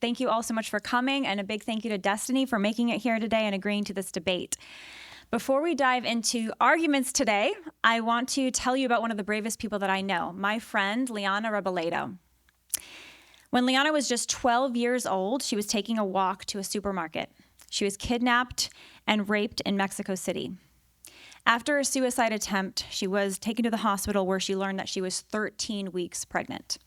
thank you all so much for coming, and a big thank you to Destiny for making it here today and agreeing to this debate. Before we dive into arguments today, I want to tell you about one of the bravest people that I know, my friend, Lila. When Lila was just 12 years old, she was taking a walk to a supermarket. She was kidnapped and raped in Mexico City. After a suicide attempt, she was taken to the hospital where she learned that she was 13 weeks pregnant.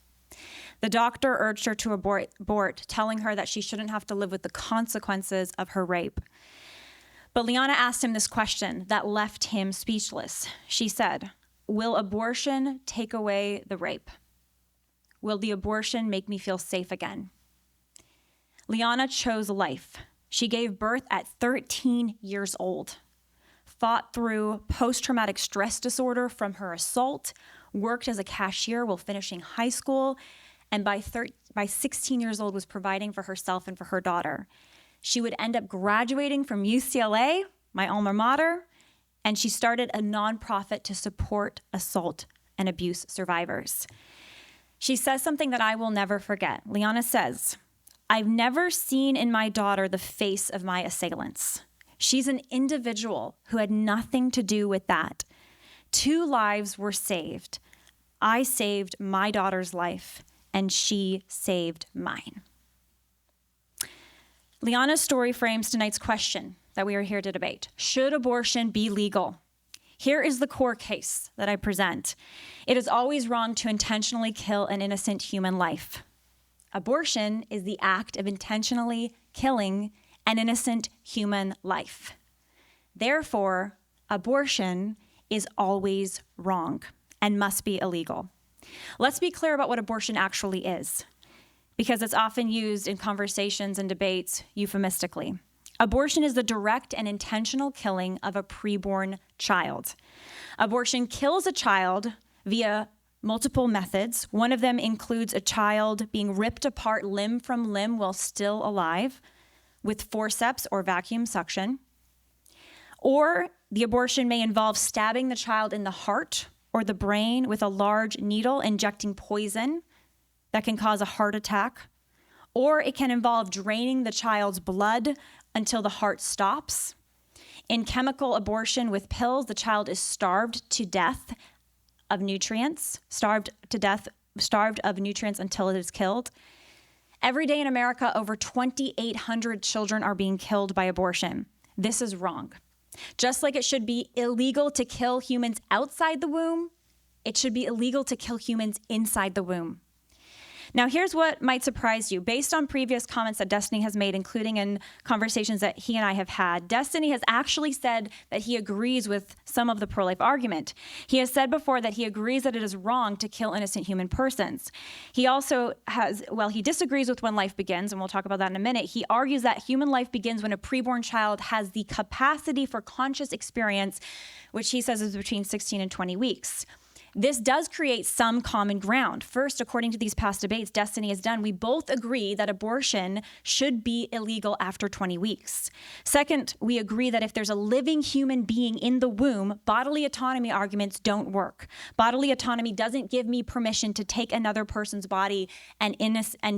The doctor urged her to abort, telling her that she shouldn't have to live with the consequences of her rape. But Liana asked him this question that left him speechless. She said, "Will abortion take away the rape? Will the abortion make me feel safe again?" Liana chose life. She gave birth at 13 years old, fought through post-traumatic stress disorder from her assault, worked as a cashier while finishing high school, and by 16 years old was providing for herself and for her daughter. She would end up graduating from UCLA, my alma mater, and she started a nonprofit to support assault and abuse survivors. She says something that I will never forget. Liana says, "I've never seen in my daughter the face of my assailants. She's an individual who had nothing to do with that. 2 lives were saved. I saved my daughter's life, and she saved mine." Liana's story frames tonight's question that we are here to debate. Should abortion be legal? Here is the core case that I present. It is always wrong to intentionally kill an innocent human life. Abortion is the act of intentionally killing an innocent human life. Therefore, abortion is always wrong and must be illegal. Let's be clear about what abortion actually is, because it's often used in conversations and debates euphemistically. Abortion is the direct and intentional killing of a preborn child. Abortion kills a child via multiple methods. One of them includes a child being ripped apart limb from limb while still alive with forceps or vacuum suction. Or the abortion may involve stabbing the child in the heart or the brain with a large needle, injecting poison that can cause a heart attack. Or it can involve draining the child's blood until the heart stops. In chemical abortion with pills, the child is starved to death of nutrients, starved of nutrients until it is killed. Every day in America, over 2,800 children are being killed by abortion. This is wrong. Just like it should be illegal to kill humans outside the womb, it should be illegal to kill humans inside the womb. Now, here's what might surprise you. Based on previous comments that Destiny has made, including in conversations that he and I have had, Destiny has actually said that he agrees with some of the pro-life argument. He has said before that he agrees that it is wrong to kill innocent human persons. He also he disagrees with when life begins, and we'll talk about that in a minute. He argues that human life begins when a preborn child has the capacity for conscious experience, which he says is between 16 and 20 weeks. This does create some common ground. First, according to these past debates Destiny has done, we both agree that abortion should be illegal after 20 weeks. Second, we agree that if there's a living human being in the womb, bodily autonomy arguments don't work. Bodily autonomy doesn't give me permission to take another person's body and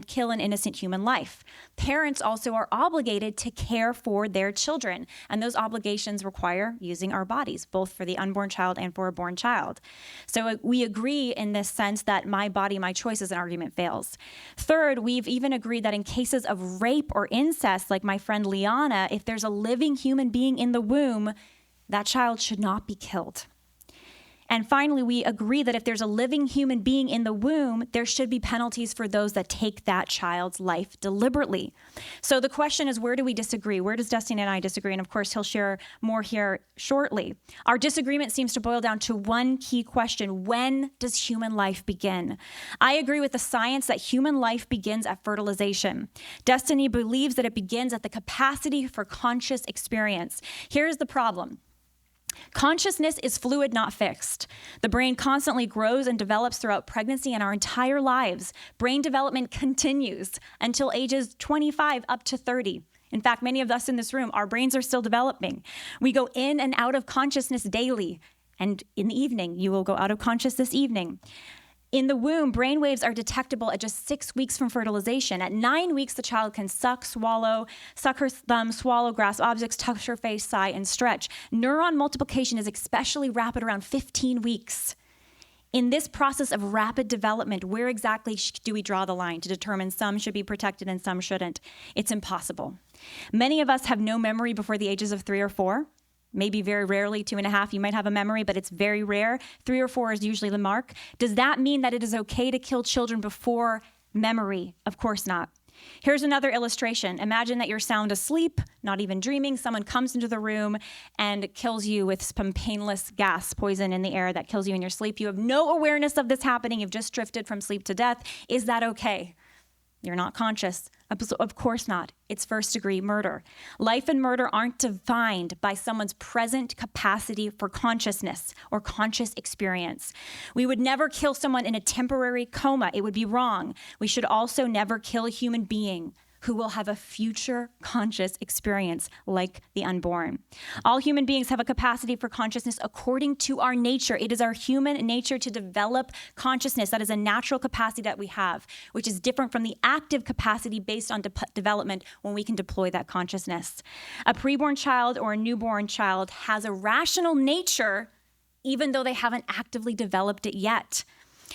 kill an innocent human life. Parents also are obligated to care for their children, and those obligations require using our bodies, both for the unborn child and for a born child. So we agree in this sense that my body, my choice is an argument fails. Third, we've even agreed that in cases of rape or incest, like my friend Liana, if there's a living human being in the womb, that child should not be killed. And finally, we agree that if there's a living human being in the womb, there should be penalties for those that take that child's life deliberately. So the question is, where do we disagree? Where does Destiny and I disagree? And of course, he'll share more here shortly. Our disagreement seems to boil down to one key question: when does human life begin? I agree with the science that human life begins at fertilization. Destiny believes that it begins at the capacity for conscious experience. Here's the problem. Consciousness is fluid, not fixed. The brain constantly grows and develops throughout pregnancy and our entire lives. Brain development continues until ages 25 up to 30. In fact, many of us in this room, our brains are still developing. We go in and out of consciousness daily. And in the evening, you will go out of conscious this evening. In the womb, brain waves are detectable at just 6 weeks from fertilization. At 9 weeks, the child can suck her thumb, swallow, grasp objects, touch her face, sigh, and stretch. Neuron multiplication is especially rapid around 15 weeks. In this process of rapid development, where exactly do we draw the line to determine some should be protected and some shouldn't? It's impossible. Many of us have no memory before the ages of 3 or 4. Maybe very rarely, 2.5, you might have a memory, but it's very rare. 3 or 4 is usually the mark. Does that mean that it is okay to kill children before memory? Of course not. Here's another illustration. Imagine that you're sound asleep, not even dreaming. Someone comes into the room and kills you with some painless gas poison in the air that kills you in your sleep. You have no awareness of this happening. You've just drifted from sleep to death. Is that okay? You're not conscious. Of course not. It's first-degree murder. Life and murder aren't defined by someone's present capacity for consciousness or conscious experience. We would never kill someone in a temporary coma. It would be wrong. We should also never kill a human being who will have a future conscious experience like the unborn. All human beings have a capacity for consciousness according to our nature. It is our human nature to develop consciousness. That is a natural capacity that we have, which is different from the active capacity based on development when we can deploy that consciousness. A preborn child or a newborn child has a rational nature even though they haven't actively developed it yet.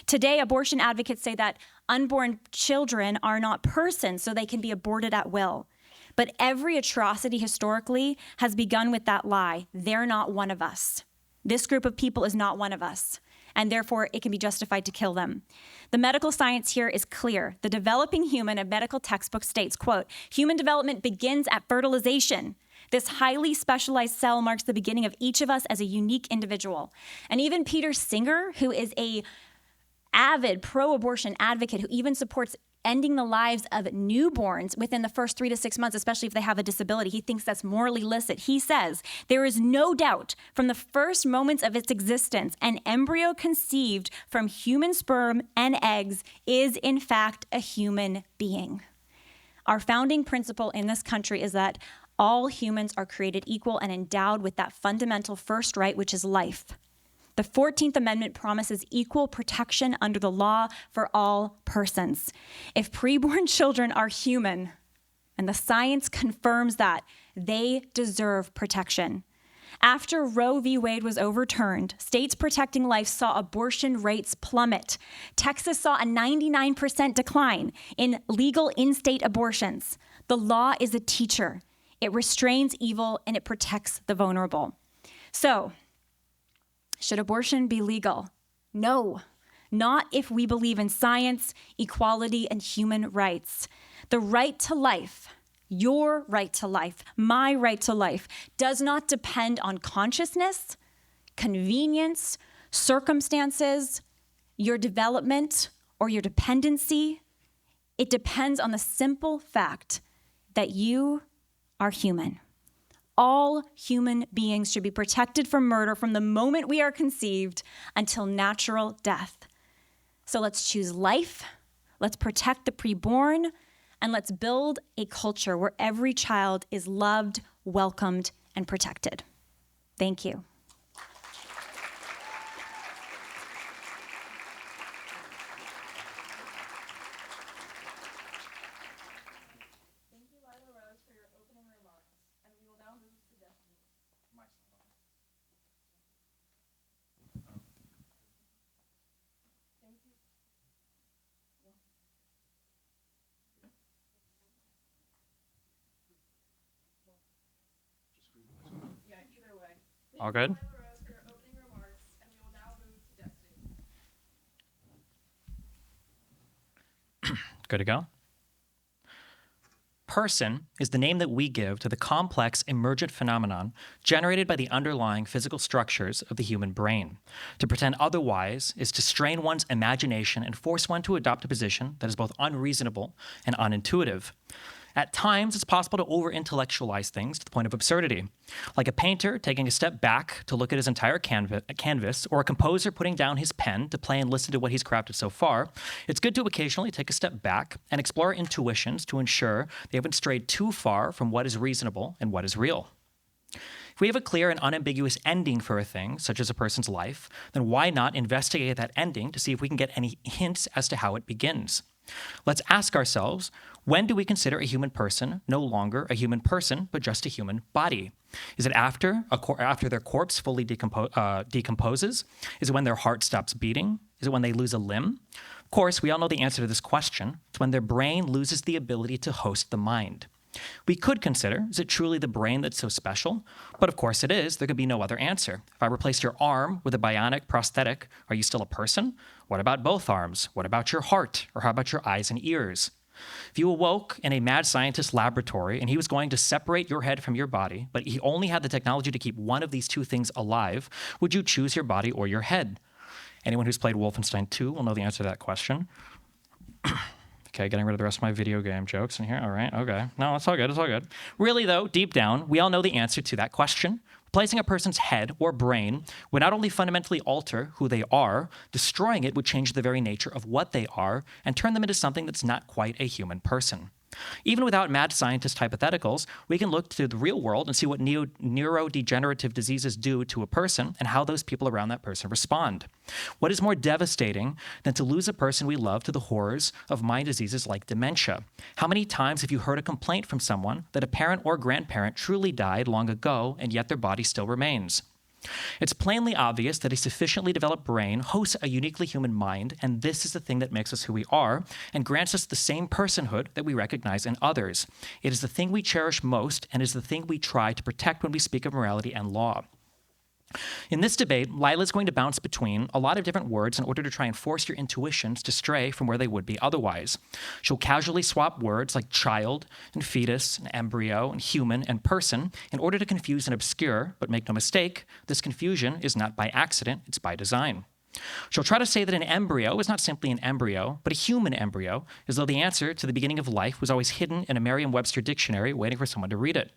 Today, abortion advocates say that unborn children are not persons, so they can be aborted at will. But every atrocity historically has begun with that lie. They're not one of us. This group of people is not one of us, and therefore it can be justified to kill them. The medical science here is clear. The developing human, a medical textbook states, quote, human development begins at fertilization. This highly specialized cell marks the beginning of each of us as a unique individual. And even Peter Singer, who is a avid pro-abortion advocate who even supports ending the lives of newborns within the first 3 to 6 months, especially if they have a disability. He thinks that's morally illicit. He says, there is no doubt from the first moments of its existence, an embryo conceived from human sperm and eggs is in fact a human being. Our founding principle in this country is that all humans are created equal and endowed with that fundamental first right, which is life. The 14th Amendment promises equal protection under the law for all persons. If preborn children are human, and the science confirms that, they deserve protection. After Roe v. Wade was overturned, states protecting life saw abortion rates plummet. Texas saw a 99% decline in legal in-state abortions. The law is a teacher. It restrains evil and it protects the vulnerable. So, should abortion be legal? No, not if we believe in science, equality, and human rights. The right to life, your right to life, my right to life, does not depend on consciousness, convenience, circumstances, your development, or your dependency. It depends on the simple fact that you are human. All human beings should be protected from murder from the moment we are conceived until natural death. So let's choose life, let's protect the preborn, and let's build a culture where every child is loved, welcomed, and protected. Thank you. All good? Good to go? Person is the name that we give to the complex emergent phenomenon generated by the underlying physical structures of the human brain. To pretend otherwise is to strain one's imagination and force one to adopt a position that is both unreasonable and unintuitive. At times, it's possible to over-intellectualize things to the point of absurdity, like a painter taking a step back to look at his entire canvas, or a composer putting down his pen to play and listen to what he's crafted so far. It's good to occasionally take a step back and explore intuitions to ensure they haven't strayed too far from what is reasonable and what is real. If we have a clear and unambiguous ending for a thing, such as a person's life, then why not investigate that ending to see if we can get any hints as to how it begins? Let's ask ourselves, when do we consider a human person no longer a human person, but just a human body? Is it after their corpse fully decomposes? Is it when their heart stops beating? Is it when they lose a limb? Of course, we all know the answer to this question. It's when their brain loses the ability to host the mind. We could consider, is it truly the brain that's so special? But of course it is. There could be no other answer. If I replaced your arm with a bionic prosthetic, are you still a person? What about both arms? What about your heart? Or how about your eyes and ears? If you awoke in a mad scientist laboratory and he was going to separate your head from your body, but he only had the technology to keep one of these two things alive, would you choose your body or your head? Anyone who's played Wolfenstein 2 will know the answer to that question. Okay, getting rid of the rest of my video game jokes in here. All right, okay. No, it's all good, it's all good. Really, though, deep down, we all know the answer to that question. Replacing a person's head or brain would not only fundamentally alter who they are, destroying it would change the very nature of what they are and turn them into something that's not quite a human person. Even without mad scientist hypotheticals, we can look to the real world and see what neurodegenerative diseases do to a person and how those people around that person respond. What is more devastating than to lose a person we love to the horrors of mind diseases like dementia? How many times have you heard a complaint from someone that a parent or grandparent truly died long ago and yet their body still remains? It's plainly obvious that a sufficiently developed brain hosts a uniquely human mind, and this is the thing that makes us who we are and grants us the same personhood that we recognize in others. It is the thing we cherish most and is the thing we try to protect when we speak of morality and law. In this debate, Lila is going to bounce between a lot of different words in order to try and force your intuitions to stray from where they would be otherwise. She'll casually swap words like child and fetus and embryo and human and person in order to confuse and obscure, but make no mistake, this confusion is not by accident, it's by design. She'll try to say that an embryo is not simply an embryo, but a human embryo, as though the answer to the beginning of life was always hidden in a Merriam-Webster dictionary waiting for someone to read it.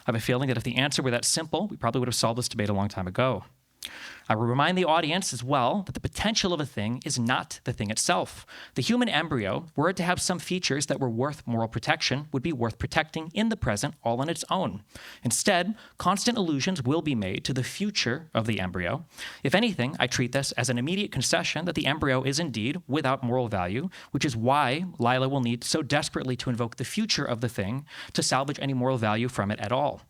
I have a feeling that if the answer were that simple, we probably would have solved this debate a long time ago. I will remind the audience as well that the potential of a thing is not the thing itself. The human embryo, were it to have some features that were worth moral protection, would be worth protecting in the present all on its own. Instead, constant allusions will be made to the future of the embryo. If anything, I treat this as an immediate concession that the embryo is indeed without moral value, which is why Lila will need so desperately to invoke the future of the thing to salvage any moral value from it at all.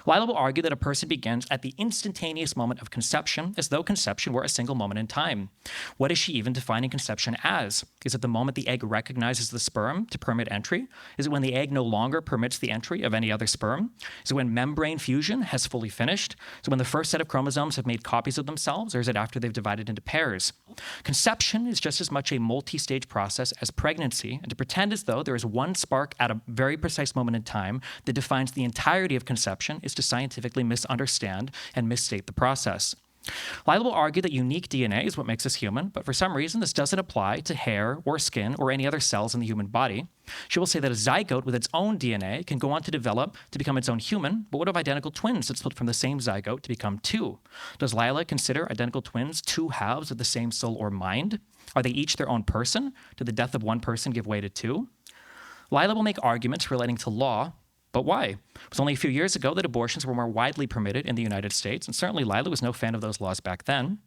Lila will argue that a person begins at the instantaneous moment of conception, as though conception were a single moment in time. What is she even defining conception as? Is it the moment the egg recognizes the sperm to permit entry? Is it when the egg no longer permits the entry of any other sperm? Is it when membrane fusion has fully finished? Is it when the first set of chromosomes have made copies of themselves, or is it after they've divided into pairs? Conception is just as much a multi-stage process as pregnancy, and to pretend as though there is one spark at a very precise moment in time that defines the entirety of conception is to scientifically misunderstand and misstate the process. Lila will argue that unique DNA is what makes us human, but for some reason this doesn't apply to hair or skin or any other cells in the human body. She will say that a zygote with its own DNA can go on to develop to become its own human, but what of identical twins that split from the same zygote to become two? Does Lila consider identical twins two halves of the same soul or mind? Are they each their own person? Did the death of one person give way to two? Lila will make arguments relating to law. But why? It was only a few years ago that abortions were more widely permitted in the United States, and certainly Lila was no fan of those laws back then.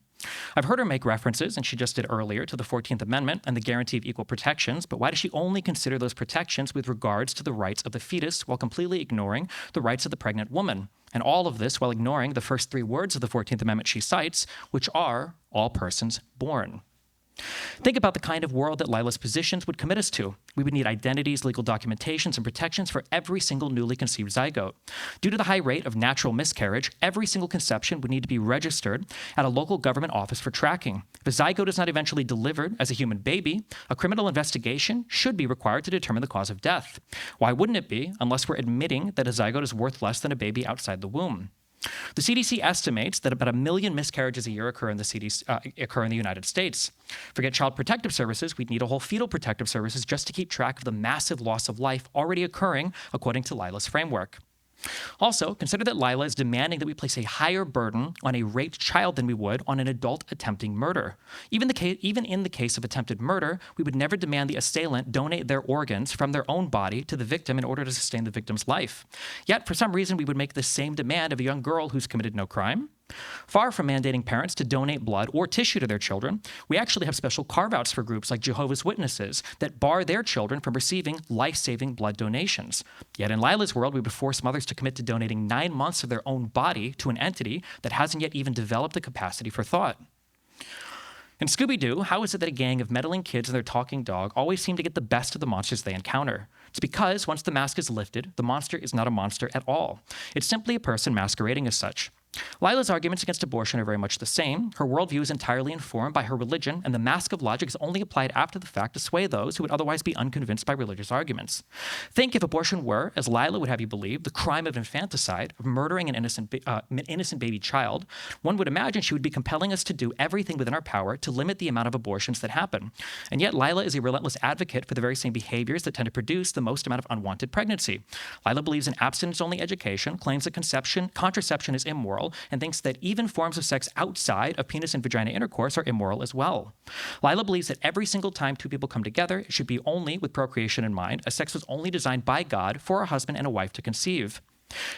I've heard her make references, and she just did earlier, to the 14th Amendment and the guarantee of equal protections, but why does she only consider those protections with regards to the rights of the fetus while completely ignoring the rights of the pregnant woman? And all of this while ignoring the first three words of the 14th Amendment she cites, which are, all persons born. Think about the kind of world that Lila's positions would commit us to. We would need identities, legal documentations, and protections for every single newly conceived zygote. Due to the high rate of natural miscarriage, every single conception would need to be registered at a local government office for tracking. If a zygote is not eventually delivered as a human baby, a criminal investigation should be required to determine the cause of death. Why wouldn't it be, unless we're admitting that a zygote is worth less than a baby outside the womb? The CDC estimates that about 1 million miscarriages a year occur in the United States. Forget Child Protective Services, we'd need a whole fetal protective services just to keep track of the massive loss of life already occurring according to Lila's framework. Also, consider that Lila is demanding that we place a higher burden on a raped child than we would on an adult attempting murder. Even in the case of attempted murder, we would never demand the assailant donate their organs from their own body to the victim in order to sustain the victim's life. Yet, for some reason, we would make the same demand of a young girl who's committed no crime. Far from mandating parents to donate blood or tissue to their children, we actually have special carve-outs for groups like Jehovah's Witnesses that bar their children from receiving life-saving blood donations. Yet in Lila's world, we would force mothers to commit to donating 9 months of their own body to an entity that hasn't yet even developed the capacity for thought. In Scooby-Doo, how is it that a gang of meddling kids and their talking dog always seem to get the best of the monsters they encounter? It's because once the mask is lifted, the monster is not a monster at all. It's simply a person masquerading as such. Lila's arguments against abortion are very much the same. Her worldview is entirely informed by her religion, and the mask of logic is only applied after the fact to sway those who would otherwise be unconvinced by religious arguments. Think if abortion were, as Lila would have you believe, the crime of infanticide, of murdering an innocent baby child, one would imagine she would be compelling us to do everything within our power to limit the amount of abortions that happen. And yet Lila is a relentless advocate for the very same behaviors that tend to produce the most amount of unwanted pregnancy. Lila believes in abstinence-only education, claims that contraception is immoral, and thinks that even forms of sex outside of penis and vagina intercourse are immoral as well. Lila believes that every single time two people come together, it should be only with procreation in mind, as sex was only designed by God for a husband and a wife to conceive.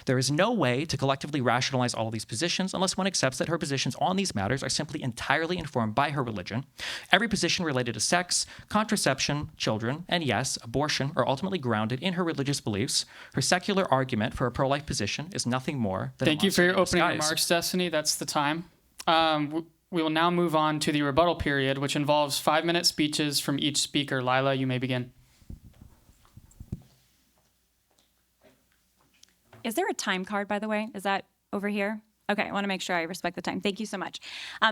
There is no way to collectively rationalize all of these positions unless one accepts that her positions on these matters are simply entirely informed by her religion. Every position related to sex, contraception, children, and yes, abortion are ultimately grounded in her religious beliefs. Her secular argument for a pro-life position is nothing more than Thank you for your opening remarks, Destiny. That's the time. We will now move on to the rebuttal period, which involves 5-minute speeches from each speaker. Lila, you may begin. Is there a time card, by the way? Is that over here? Okay, I want to make sure I respect the time. Thank you so much.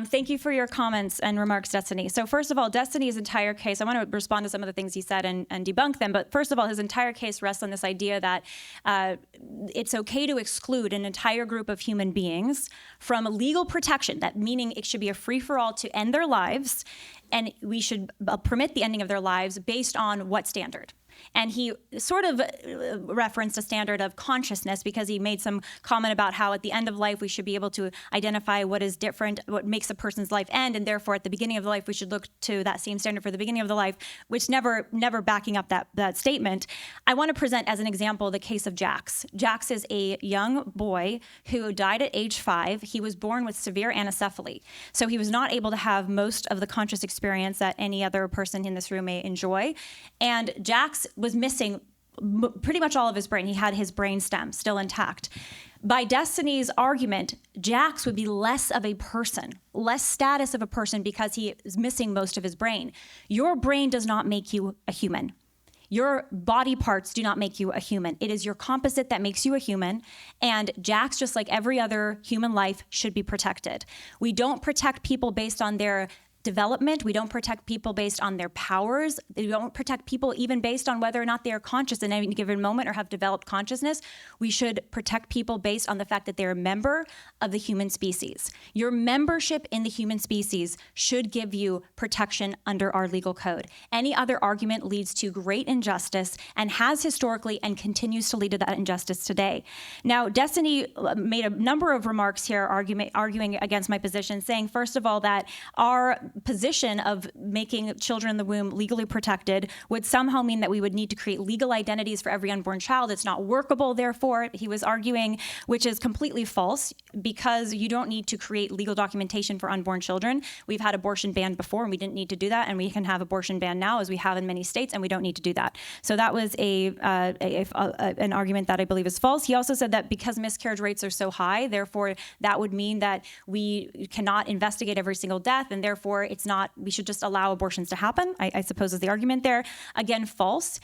Thank you for your comments and remarks, Destiny. So first of all, Destiny's entire case, I want to respond to some of the things he said and debunk them. But first of all, his entire case rests on this idea that it's okay to exclude an entire group of human beings from legal protection, that meaning it should be a free-for-all to end their lives, and we should permit the ending of their lives based on what standard? And he sort of referenced a standard of consciousness because he made some comment about how at the end of life we should be able to identify what is different, what makes a person's life end, and therefore at the beginning of the life we should look to that same standard for the beginning of the life, which never backing up that statement. I want to present as an example the case of Jax. Jax is a young boy who died at age 5. He was born with severe anencephaly, so he was not able to have most of the conscious experience that any other person in this room may enjoy. And Jax was missing pretty much all of his brain. He had his brain stem still intact. By Destiny's argument, Jax would be less of a person, less status of a person because he is missing most of his brain. Your brain does not make you a human. Your body parts do not make you a human. It is your composite that makes you a human. And Jax, just like every other human life, should be protected. We don't protect people based on their development. We don't protect people based on their powers. We don't protect people even based on whether or not they are conscious in any given moment or have developed consciousness. We should protect people based on the fact that they're a member of the human species. Your membership in the human species should give you protection under our legal code. Any other argument leads to great injustice and has historically and continues to lead to that injustice today. Now, Destiny made a number of remarks here arguing against my position, saying, first of all, that our position of making children in the womb legally protected would somehow mean that we would need to create legal identities for every unborn child. It's not workable, therefore, he was arguing, which is completely false, because you don't need to create legal documentation for unborn children. We've had abortion banned before, and we didn't need to do that, and we can have abortion banned now, as we have in many states, and we don't need to do that. So that was an argument that I believe is false. He also said that because miscarriage rates are so high, therefore, that would mean that we cannot investigate every single death, and therefore, we should just allow abortions to happen, I suppose is the argument there. Again, false.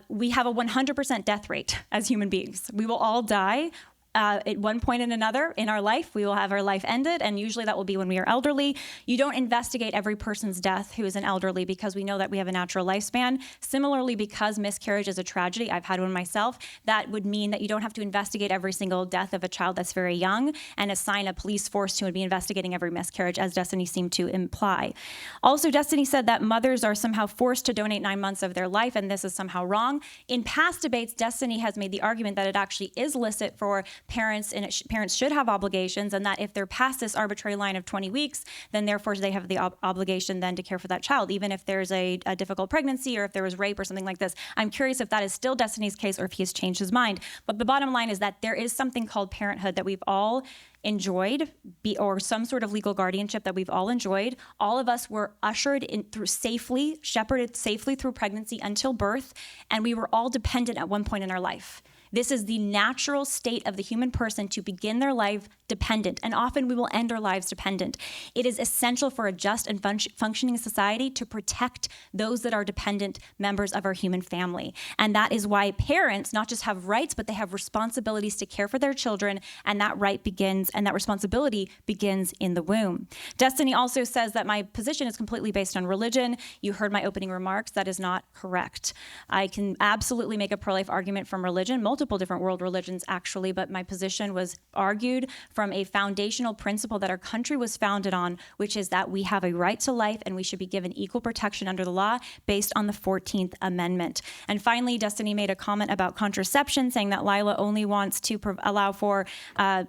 We have a 100% death rate as human beings. We will all die at one point and another in our life, we will have our life ended, and usually that will be when we are elderly. You don't investigate every person's death who is an elderly because we know that we have a natural lifespan. Similarly, because miscarriage is a tragedy, I've had one myself, that would mean that you don't have to investigate every single death of a child that's very young and assign a police force to be investigating every miscarriage, as Destiny seemed to imply. Also, Destiny said that mothers are somehow forced to donate 9 months of their life, and this is somehow wrong. In past debates, Destiny has made the argument that it actually is licit for parents, and parents should have obligations, and that if they're past this arbitrary line of 20 weeks, then therefore they have the obligation then to care for that child, even if there's a difficult pregnancy or if there was rape or something like this. I'm curious if that is still Destiny's case or if he has changed his mind. But the bottom line is that there is something called parenthood that we've all enjoyed, or some sort of legal guardianship that we've all enjoyed. All of us were ushered in through safely, shepherded safely through pregnancy until birth, and we were all dependent at one point in our life. This is the natural state of the human person to begin their life dependent, and often we will end our lives dependent. It is essential for a just and functioning society to protect those that are dependent members of our human family. And that is why parents not just have rights, but they have responsibilities to care for their children, and that right begins, and that responsibility begins in the womb. Destiny also says that my position is completely based on religion. You heard my opening remarks. That is not correct. I can absolutely make a pro-life argument from religion, multiple different world religions actually, but my position was argued from a foundational principle that our country was founded on, which is that we have a right to life and we should be given equal protection under the law based on the 14th Amendment. And finally, Destiny made a comment about contraception, saying that Lila only wants to allow for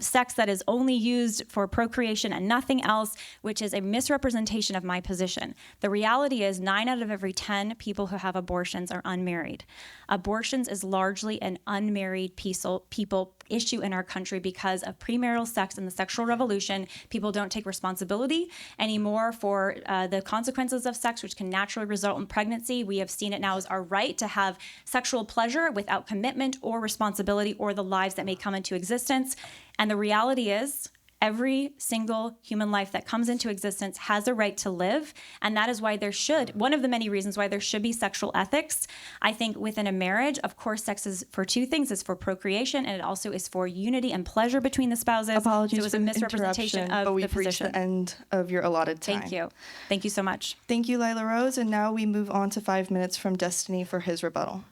sex that is only used for procreation and nothing else, which is a misrepresentation of my position. The reality is 9 out of every 10 people who have abortions are unmarried. Abortions is largely an unmarried people issue in our country because of premarital sex and the sexual revolution. People don't take responsibility anymore for the consequences of sex, which can naturally result in pregnancy. We have seen it now as our right to have sexual pleasure without commitment or responsibility or the lives that may come into existence. And the reality is, every single human life that comes into existence has a right to live, and that is why one of the many reasons why there should be sexual ethics. I think within a marriage, of course, sex is for two things. It's for procreation, and it also is for unity and pleasure between the spouses. Apologies so it was for a the misrepresentation interruption, of but the we've reached position. the end of your allotted time. Thank you. Thank you so much. Thank you, Lila Rose, and now we move on to 5 minutes from Destiny for his rebuttal.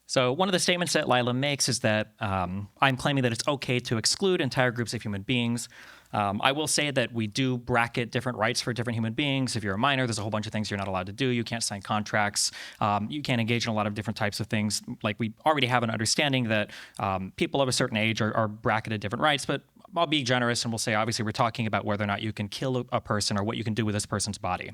So one of the statements that Lila makes is that I'm claiming that it's okay to exclude entire groups of human beings. I will say that we do bracket different rights for different human beings. If you're a minor, there's a whole bunch of things you're not allowed to do. You can't sign contracts. You can't engage in a lot of different types of things. Like, we already have an understanding that people of a certain age are bracketed different rights, but I'll be generous and we'll say, obviously, we're talking about whether or not you can kill a person or what you can do with this person's body.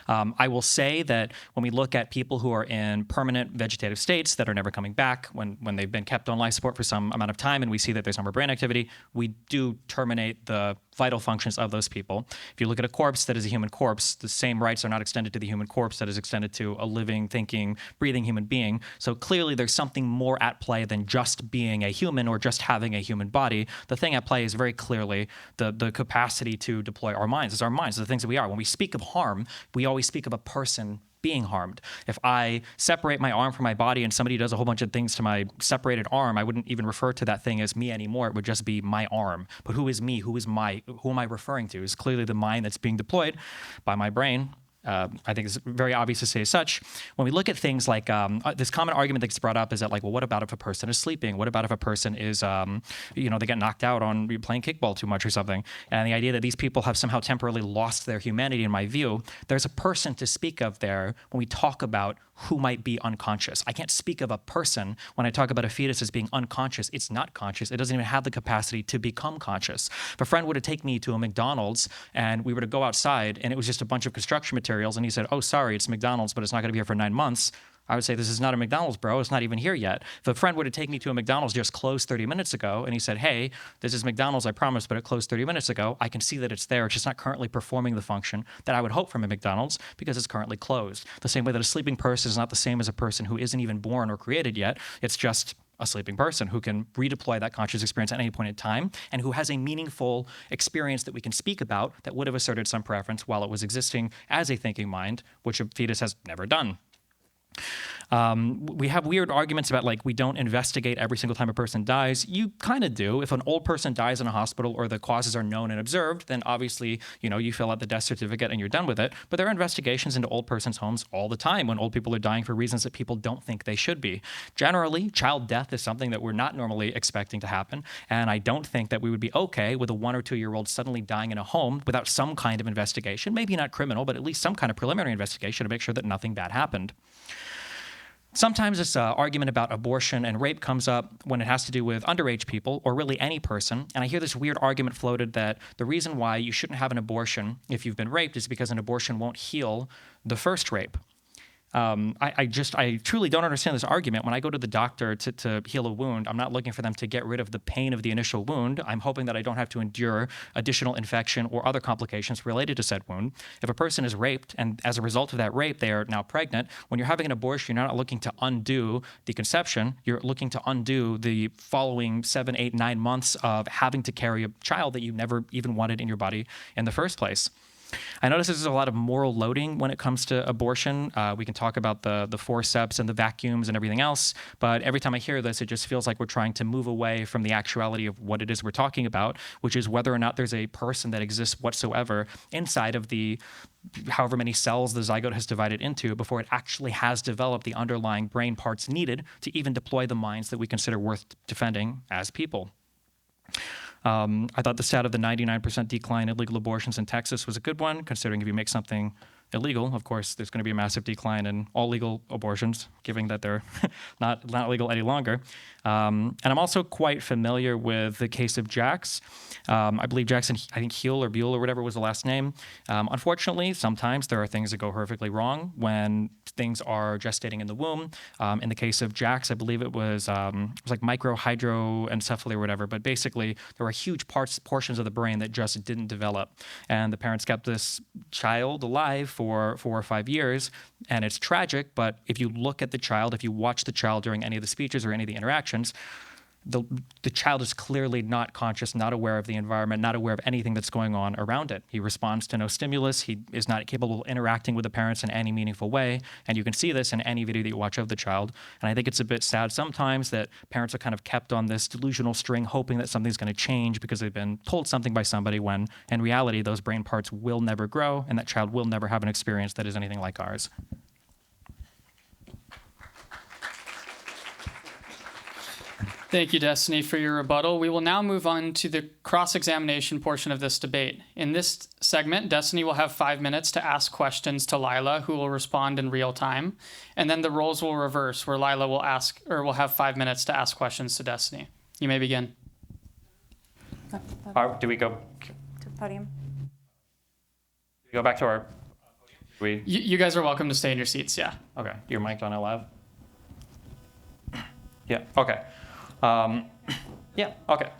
I will say that when we look at people who are in permanent vegetative states that are never coming back, when they've been kept on life support for some amount of time and we see that there's no more brain activity, we do terminate the vital functions of those people. If you look at a corpse that is a human corpse, the same rights are not extended to the human corpse that is extended to a living, thinking, breathing human being. So clearly there's something more at play than just being a human or just having a human body. The thing at play is very clearly the capacity to deploy our minds. It's our minds, the things that we are. When we speak of harm, we always speak of a person being harmed. If I separate my arm from my body and somebody does a whole bunch of things to my separated arm, I wouldn't even refer to that thing as me anymore. It would just be my arm. But who is me? Who am I referring to? It's clearly the mind that's being deployed by my brain. I think it's very obvious to say as such. When we look at things like this common argument that gets brought up is that, like, well, what about if a person is sleeping? What about if a person is, they get knocked out on playing kickball too much or something? And the idea that these people have somehow temporarily lost their humanity, in my view, there's a person to speak of there when we talk about who might be unconscious. I can't speak of a person when I talk about a fetus as being unconscious. It's not conscious. It doesn't even have the capacity to become conscious. If a friend were to take me to a McDonald's and we were to go outside and it was just a bunch of construction materials and he said, oh, sorry, it's McDonald's, but it's not going to be here for 9 months, I would say, this is not a McDonald's, bro. It's not even here yet. If a friend were to take me to a McDonald's just closed 30 minutes ago and he said, hey, this is McDonald's, I promise, but it closed 30 minutes ago, I can see that it's there. It's just not currently performing the function that I would hope from a McDonald's because it's currently closed. The same way that a sleeping person is not the same as a person who isn't even born or created yet. It's just a sleeping person who can redeploy that conscious experience at any point in time and who has a meaningful experience that we can speak about that would have asserted some preference while it was existing as a thinking mind, which a fetus has never done. We have weird arguments about like we don't investigate every single time a person dies. You kind of do. If an old person dies in a hospital or the causes are known and observed, then obviously, you fill out the death certificate and you're done with it. But there are investigations into old persons' homes all the time when old people are dying for reasons that people don't think they should be. Generally, child death is something that we're not normally expecting to happen. And I don't think that we would be okay with a 1 or 2 year old suddenly dying in a home without some kind of investigation, maybe not criminal, but at least some kind of preliminary investigation to make sure that nothing bad happened. Sometimes this argument about abortion and rape comes up when it has to do with underage people or really any person. And I hear this weird argument floated that the reason why you shouldn't have an abortion if you've been raped is because an abortion won't heal the first rape. I truly don't understand this argument. When I go to the doctor to heal a wound, I'm not looking for them to get rid of the pain of the initial wound. I'm hoping that I don't have to endure additional infection or other complications related to said wound. If a person is raped and as a result of that rape, they are now pregnant, when you're having an abortion, you're not looking to undo the conception. You're looking to undo the following 7, 8, 9 months of having to carry a child that you never even wanted in your body in the first place. I notice there's a lot of moral loading when it comes to abortion. We can talk about the forceps and the vacuums and everything else, but every time I hear this, it just feels like we're trying to move away from the actuality of what it is we're talking about, which is whether or not there's a person that exists whatsoever inside of the however many cells the zygote has divided into before it actually has developed the underlying brain parts needed to even deploy the minds that we consider worth defending as people. I thought the stat of the 99% decline in legal abortions in Texas was a good one, considering if you make something illegal, of course, there's going to be a massive decline in all legal abortions, given that they're not legal any longer. And I'm also quite familiar with the case of Jax. I believe Jackson, I think Huell or Buell or whatever was the last name. Unfortunately, sometimes there are things that go horrifically wrong when things are gestating in the womb. In the case of Jax, I believe it was like microhydroencephaly or whatever, but basically there were huge portions of the brain that just didn't develop. And the parents kept this child alive for 4 or 5 years, and it's tragic, but if you look at the child, if you watch the child during any of the speeches or any of the interactions, the child is clearly not conscious, not aware of the environment, not aware of anything that's going on around it. He responds to no stimulus. He is not capable of interacting with the parents in any meaningful way. And you can see this in any video that you watch of the child. And I think it's a bit sad sometimes that parents are kind of kept on this delusional string, hoping that something's going to change because they've been told something by somebody, when in reality, those brain parts will never grow and that child will never have an experience that is anything like ours. Thank you, Destiny, for your rebuttal. We will now move on to the cross-examination portion of this debate. In this segment, Destiny will have 5 minutes to ask questions to Lila, who will respond in real time. And then the roles will reverse, where Lila will have 5 minutes to ask questions to Destiny. You may begin. Do we go To the podium. back to our You guys are welcome to stay in your seats, yeah. Okay, you're mic'd on live? Yeah, okay. Yeah, okay.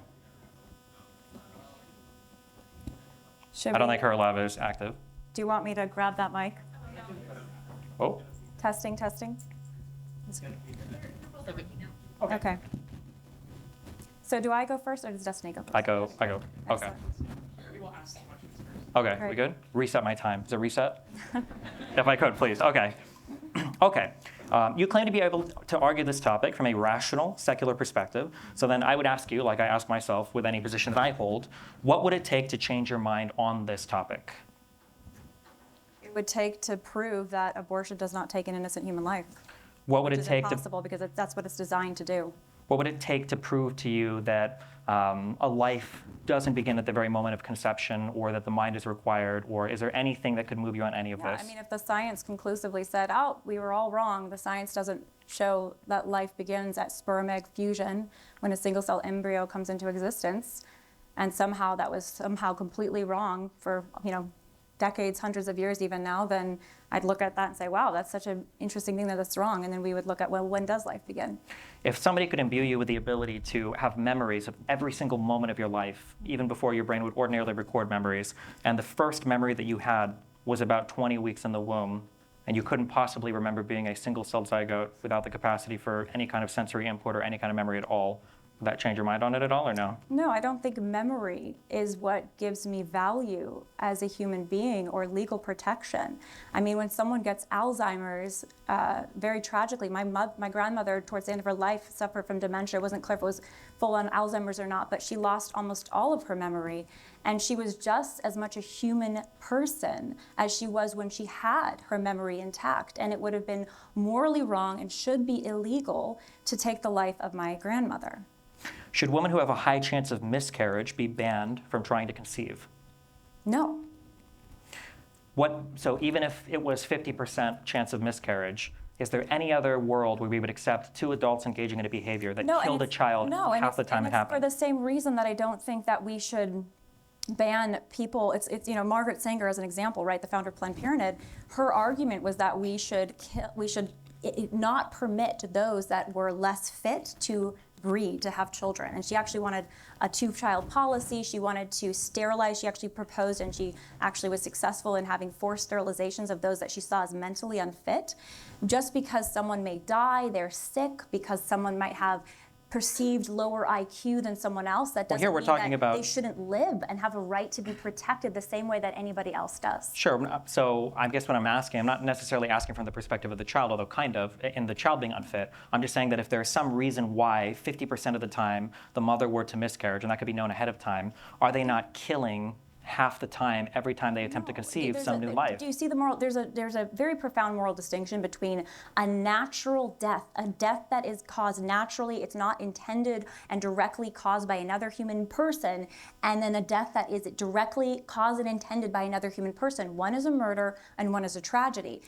I don't think her lab is active. Do you want me to grab that mic? Oh, Testing. Okay. So do I go first or does Destiny go first? I go. Okay. Excellent. Okay, we Great. good? Reset my time. Is it reset? If I could, please. Okay. Okay. You claim to be able to argue this topic from a rational, secular perspective. So then I would ask you, like I ask myself with any position that I hold, what would it take to change your mind on this topic? It would take to prove that abortion does not take an innocent human life. What would Which it is take to impossible because that's what it's designed to do. What would it take to prove to you that a life doesn't begin at the very moment of conception, or that the mind is required, or is there anything that could move you on any of Yeah, this? I mean, if the science conclusively said, oh, we were all wrong, the science doesn't show that life begins at sperm egg fusion when a single cell embryo comes into existence, and somehow that was somehow completely wrong for, decades, hundreds of years even now, then I'd look at that and say, wow, that's such an interesting thing that it's wrong. And then we would look at, well, when does life begin? If somebody could imbue you with the ability to have memories of every single moment of your life, even before your brain would ordinarily record memories, and the first memory that you had was about 20 weeks in the womb, and you couldn't possibly remember being a single-celled zygote without the capacity for any kind of sensory input or any kind of memory at all, would that change your mind on it at all, or no? No, I don't think memory is what gives me value as a human being or legal protection. I mean, when someone gets Alzheimer's, very tragically, my grandmother, towards the end of her life, suffered from dementia. It wasn't clear if it was full-on Alzheimer's or not, but she lost almost all of her memory. And she was just as much a human person as she was when she had her memory intact. And it would have been morally wrong and should be illegal to take the life of my grandmother. Should women who have a high chance of miscarriage be banned from trying to conceive? No. So even if it was 50% chance of miscarriage, is there any other world where we would accept two adults engaging in a behavior that killed a child half the time it happened? For the same reason that I don't think that we should ban people. It's Margaret Sanger as an example, right? The founder of Planned Parenthood. Her argument was that we should not permit those that were less fit to breed, to have children. And she actually wanted a two-child policy. She wanted to sterilize. She actually proposed, and she actually was successful in having forced sterilizations of those that she saw as mentally unfit. Just because someone may die, they're sick, because someone might have perceived lower IQ than someone else, that doesn't mean that they shouldn't live and have a right to be protected the same way that anybody else does. Sure. So I guess what I'm asking, I'm not necessarily asking from the perspective of the child, although kind of, in the child being unfit. I'm just saying that if there's some reason why 50% of the time the mother were to miscarriage, and that could be known ahead of time, are they not killing half the time, every time they attempt to conceive some new life? Do you see the moral? There's a very profound moral distinction between a natural death, a death that is caused naturally, it's not intended and directly caused by another human person, and then a death that is directly caused and intended by another human person. One is a murder and one is a tragedy.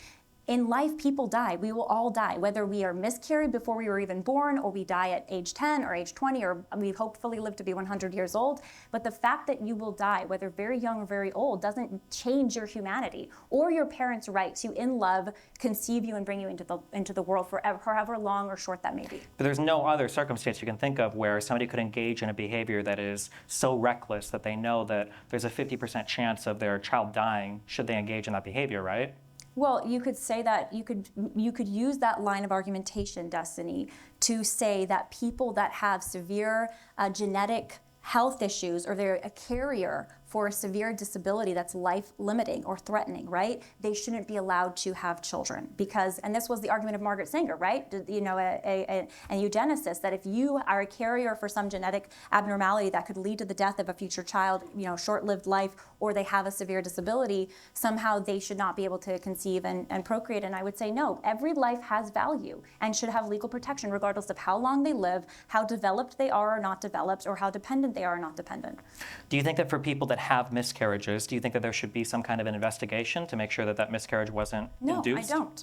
In life, people die. We will all die, whether we are miscarried before we were even born, or we die at age 10 or age 20, or we hopefully live to be 100 years old. But the fact that you will die, whether very young or very old, doesn't change your humanity or your parents' right to, in love, conceive you and bring you into the world forever, however long or short that may be. But there's no other circumstance you can think of where somebody could engage in a behavior that is so reckless that they know that there's a 50% chance of their child dying should they engage in that behavior, right? Well, you could say that you could use that line of argumentation, Destiny, to say that people that have severe genetic health issues, or they're a carrier for a severe disability that's life-limiting or threatening, right? They shouldn't be allowed to have children because, and this was the argument of Margaret Sanger, right? You know, a eugenicist, that if you are a carrier for some genetic abnormality that could lead to the death of a future child, you know, short-lived life, or they have a severe disability, somehow they should not be able to conceive and procreate. And I would say, no, every life has value and should have legal protection regardless of how long they live, how developed they are or not developed, or how dependent they are or not dependent. Do you think that for people that have miscarriages, do you think that there should be some kind of an investigation to make sure that that miscarriage wasn't induced? No, I don't.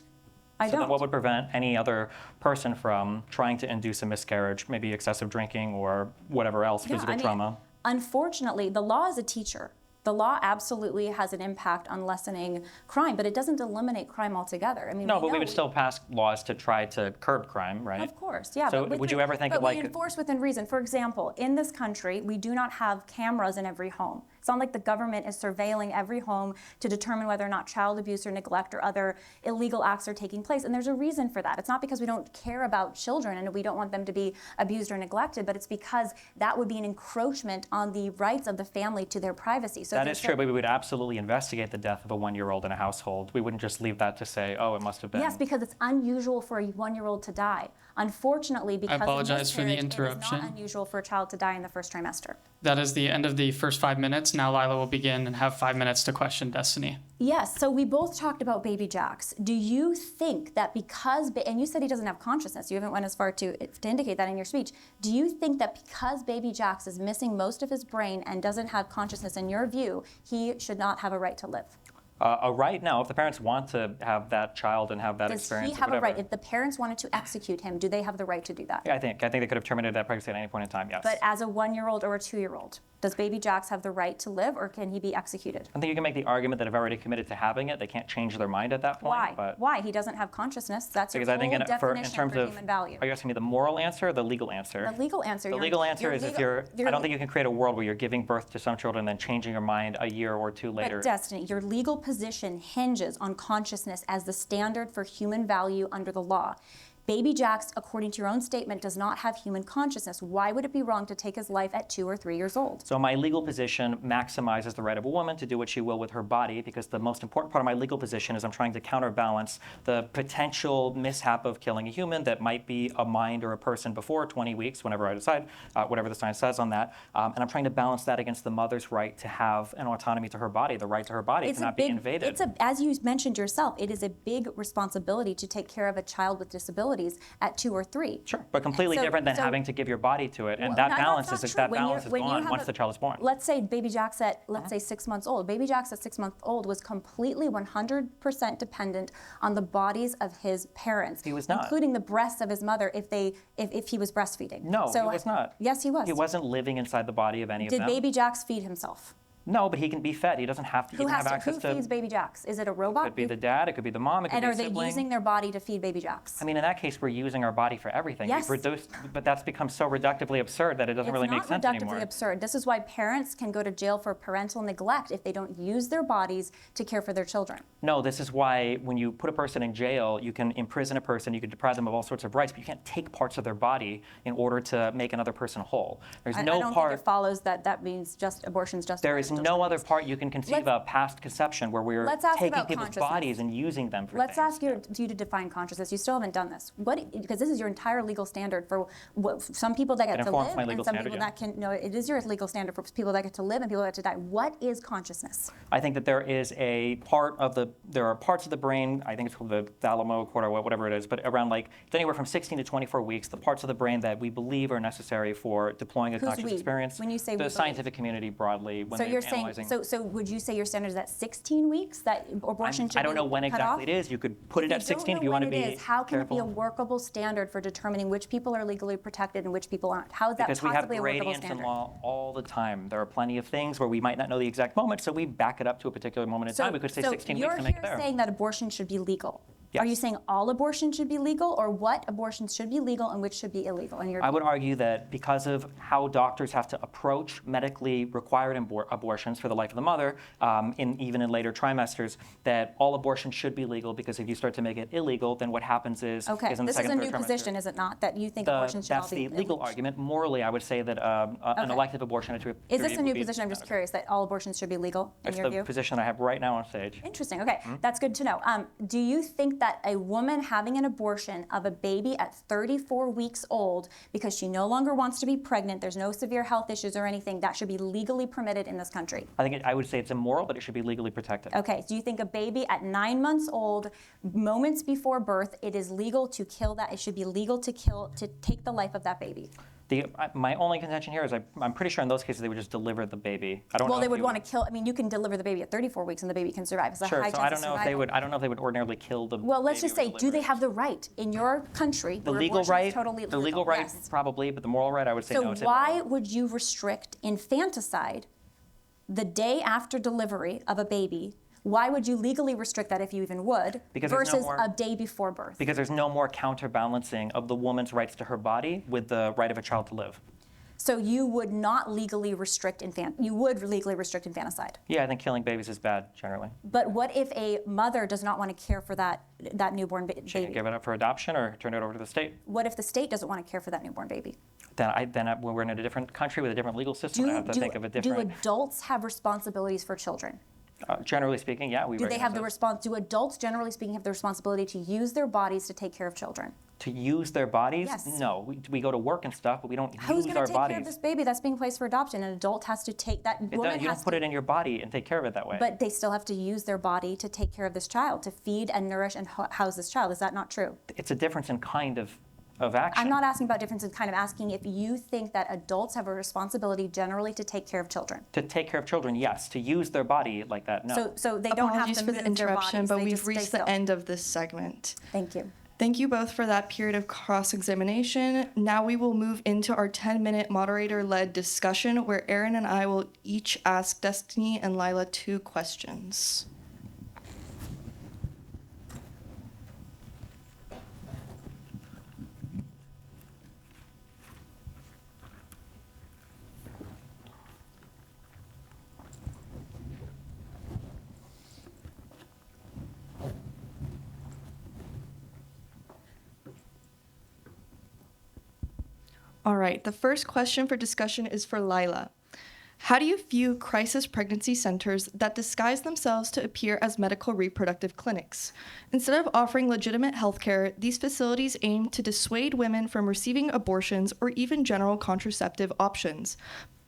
So then what would prevent any other person from trying to induce a miscarriage, maybe excessive drinking or whatever else, physical trauma? Unfortunately, the law is a teacher. The law absolutely has an impact on lessening crime, but it doesn't eliminate crime altogether. I mean, no, but we would still pass laws to try to curb crime, right? Of course, yeah. So would you ever think of, like, we enforce within reason. For example, in this country, we do not have cameras in every home. It's not like the government is surveilling every home to determine whether or not child abuse or neglect or other illegal acts are taking place. And there's a reason for that. It's not because we don't care about children and we don't want them to be abused or neglected, but it's because that would be an encroachment on the rights of the family to their privacy. So that is true, but we would absolutely investigate the death of a 1-year-old in a household. We wouldn't just leave that to say, oh, it must have been. Yes, because it's unusual for a 1-year-old to die. Unfortunately, because I apologize for the it interruption. is not unusual for a child to die in the first trimester. That is the end of the first 5 minutes. Now Lila will begin and have 5 minutes to question Destiny. Yes, so we both talked about baby Jax. Do you think that because, and you said he doesn't have consciousness, you haven't went as far to indicate that in your speech. Do you think that because baby Jax is missing most of his brain and doesn't have consciousness, in your view, he should not have a right to live? A right now, if the parents want to have that child and have that experience, does he have a right? If the parents wanted to execute him, do they have the right to do that? Yeah, I think they could have terminated that pregnancy at any point in time, yes. But as a 1-year-old or a 2-year-old? Does baby Jax have the right to live, or can he be executed? I think you can make the argument that if already committed to having it, they can't change their mind at that point. Why? But Why? He doesn't have consciousness. That's your because I whole think definition in terms for of, human value. are you asking me the moral answer or the legal answer? The legal answer. The legal answer is if I don't think you can create a world where you're giving birth to some children and then changing your mind a year or two later. But Destiny, your legal position hinges on consciousness as the standard for human value under the law. Baby Jax, according to your own statement, does not have human consciousness. Why would it be wrong to take his life at 2 or 3 years old? So my legal position maximizes the right of a woman to do what she will with her body, because the most important part of my legal position is I'm trying to counterbalance the potential mishap of killing a human that might be a mind or a person before 20 weeks, whenever I decide, whatever the science says on that. And I'm trying to balance that against the mother's right to have an autonomy to her body, the right to her body to not be invaded. As you mentioned yourself, it is a big responsibility to take care of a child with disabilities at 2 or 3. Sure, but completely different than having to give your body to it, and Well, that balance is not true. gone once the child is born. Let's say baby Jax at, let's say 6 months old. Baby Jax at 6 months old was completely 100% dependent on the bodies of his parents. He was not. Including the breasts of his mother if he was breastfeeding. No, so, he was not. Yes, he was. He wasn't living inside the body of any of them. Did baby Jax feed himself? No, but he can be fed. He doesn't have to. He can have access to. Who feeds baby Jax? Is it a robot? It could be the dad. It could be the mom. It could And be a are they sibling. using their body to feed baby Jax? I mean, in that case, we're using our body for everything. Yes. But that's become so reductively absurd that it doesn't really make sense It's not anymore. reductively absurd. This is why parents can go to jail for parental neglect if they don't use their bodies to care for their children. No, this is why when you put a person in jail, you can imprison a person, you can deprive them of all sorts of rights, but you can't take parts of their body in order to make another person whole. There's I no don't part. think it follows that means just abortion's just. There is no other part you can conceive of past conception where we're Let's ask taking about people's consciousness. bodies and using them for Let's things. ask you to define consciousness. You still haven't done this. Because this is your entire legal standard for some people that get to informs live my and legal some standard, people that can. No, it is your legal standard for people that get to live and people that get to die. What is consciousness? I think that there are parts of the brain, I think it's called the thalamocorda, whatever it is, but around it's anywhere from 16 to 24 weeks, the parts of the brain that we believe are necessary for deploying a Who's conscious we? experience. When you say we the believe. scientific community broadly, when So they're you're saying. analyzing. So would you say your standard is at 16 weeks that abortion should be I don't know when cut exactly off? it is. You could put it at 16 if you want to be How can careful. it be a workable standard for determining which people are legally protected and which people aren't? How is that Because we have possibly a workable gradients in standard? law all the time. There are plenty of things where we might not know the exact moment, so we back it up to a particular moment in time. We could say 16 weeks and make it you're there. here saying that abortion should be legal. Are you Yes. saying all abortion should be legal, or what abortions should be legal and which should be illegal? In your I would argue that because of how doctors have to approach medically required abortions for the life of the mother, even in later trimesters, that all abortion should be legal, because if you start to make it illegal, then what happens is in the this is second a and new third trimester. position, is it not? That you think abortion should all That's be the legal argument. Morally, I would say that an Okay. elective abortion at Is this a new position? I'm just curious that all abortions should be legal in It's your the view. position I have right now on stage. Interesting. Okay, Hmm? that's good to know. Do you think that a woman having an abortion of a baby at 34 weeks old because she no longer wants to be pregnant, there's no severe health issues or anything, that should be legally permitted in this country? I would say it's immoral, but it should be legally protected. Okay, do you think a baby at 9 months old, moments before birth, it is legal to kill that? It should be legal to take the life of that baby? My only contention here is I'm pretty sure in those cases they would just deliver the baby. I don't know. Well, they if would you- want to kill. I mean, you can deliver the baby at 34 weeks and the baby can survive. It's a Sure. high So chance I don't of know if they survival. would. I don't know if they would ordinarily kill the. Well, let's baby just or say, do deliver they it. have the right in your country? The where legal abortion right? is totally The legal, legal right, yes. probably, but the moral right, I would say no. So It's why immoral. would you restrict infanticide the day after delivery of a baby? Why would you legally restrict that, if you even would, Because there's no versus more- a day before birth? Because there's no more counterbalancing of the woman's rights to her body with the right of a child to live. So you would not legally restrict you would legally restrict infanticide. Yeah, I think killing babies is bad generally. But what if a mother does not want to care for that newborn She can baby? give it up for adoption or turn it over to the state. What if the state doesn't want to care for that newborn baby? When we're in a different country with a different legal system, I have to think of a Do different. adults have responsibilities for children? Generally speaking, yeah, we Do they have recognize the those. response? Do adults, generally speaking, have the responsibility to use their bodies to take care of children? To use their bodies? Yes. No, we go to work and stuff, but we don't Who's use going our to take care of bodies. this baby that's being placed for adoption? An adult has to take that. You don't put it in your body and take care of it that way. But they still have to use their body to take care of this child, to feed and nourish and house this child. Is that not true? It's a difference in kind of action. I'm not asking about difference in kind. Of asking if you think that adults have a responsibility generally to take care of children. To take care of children, yes. To use their body like that, no. So they don't have Apologies to for move the their interruption, bodies, but they we've just stay reached the still. end of this segment. Thank you. Thank you both for that period of cross-examination. Now we will move into our 10-minute moderator-led discussion where Aaron and I will each ask Destiny and Lila 2 questions. All right, the first question for discussion is for Lila. How do you view crisis pregnancy centers that disguise themselves to appear as medical reproductive clinics? Instead of offering legitimate healthcare, these facilities aim to dissuade women from receiving abortions or even general contraceptive options.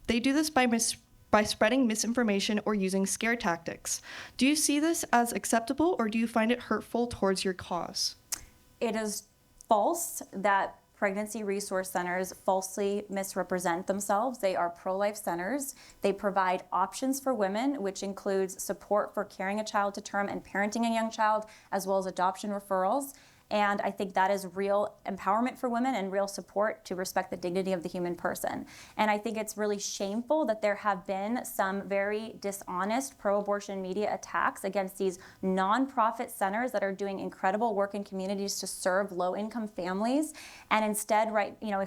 They do this by spreading misinformation or using scare tactics. Do you see this as acceptable, or do you find it hurtful towards your cause? It is false that pregnancy resource centers falsely misrepresent themselves. They are pro-life centers. They provide options for women, which includes support for carrying a child to term and parenting a young child, as well as adoption referrals. And I think that is real empowerment for women and real support to respect the dignity of the human person. And I think it's really shameful that there have been some very dishonest pro-abortion media attacks against these nonprofit centers that are doing incredible work in communities to serve low-income families. And instead,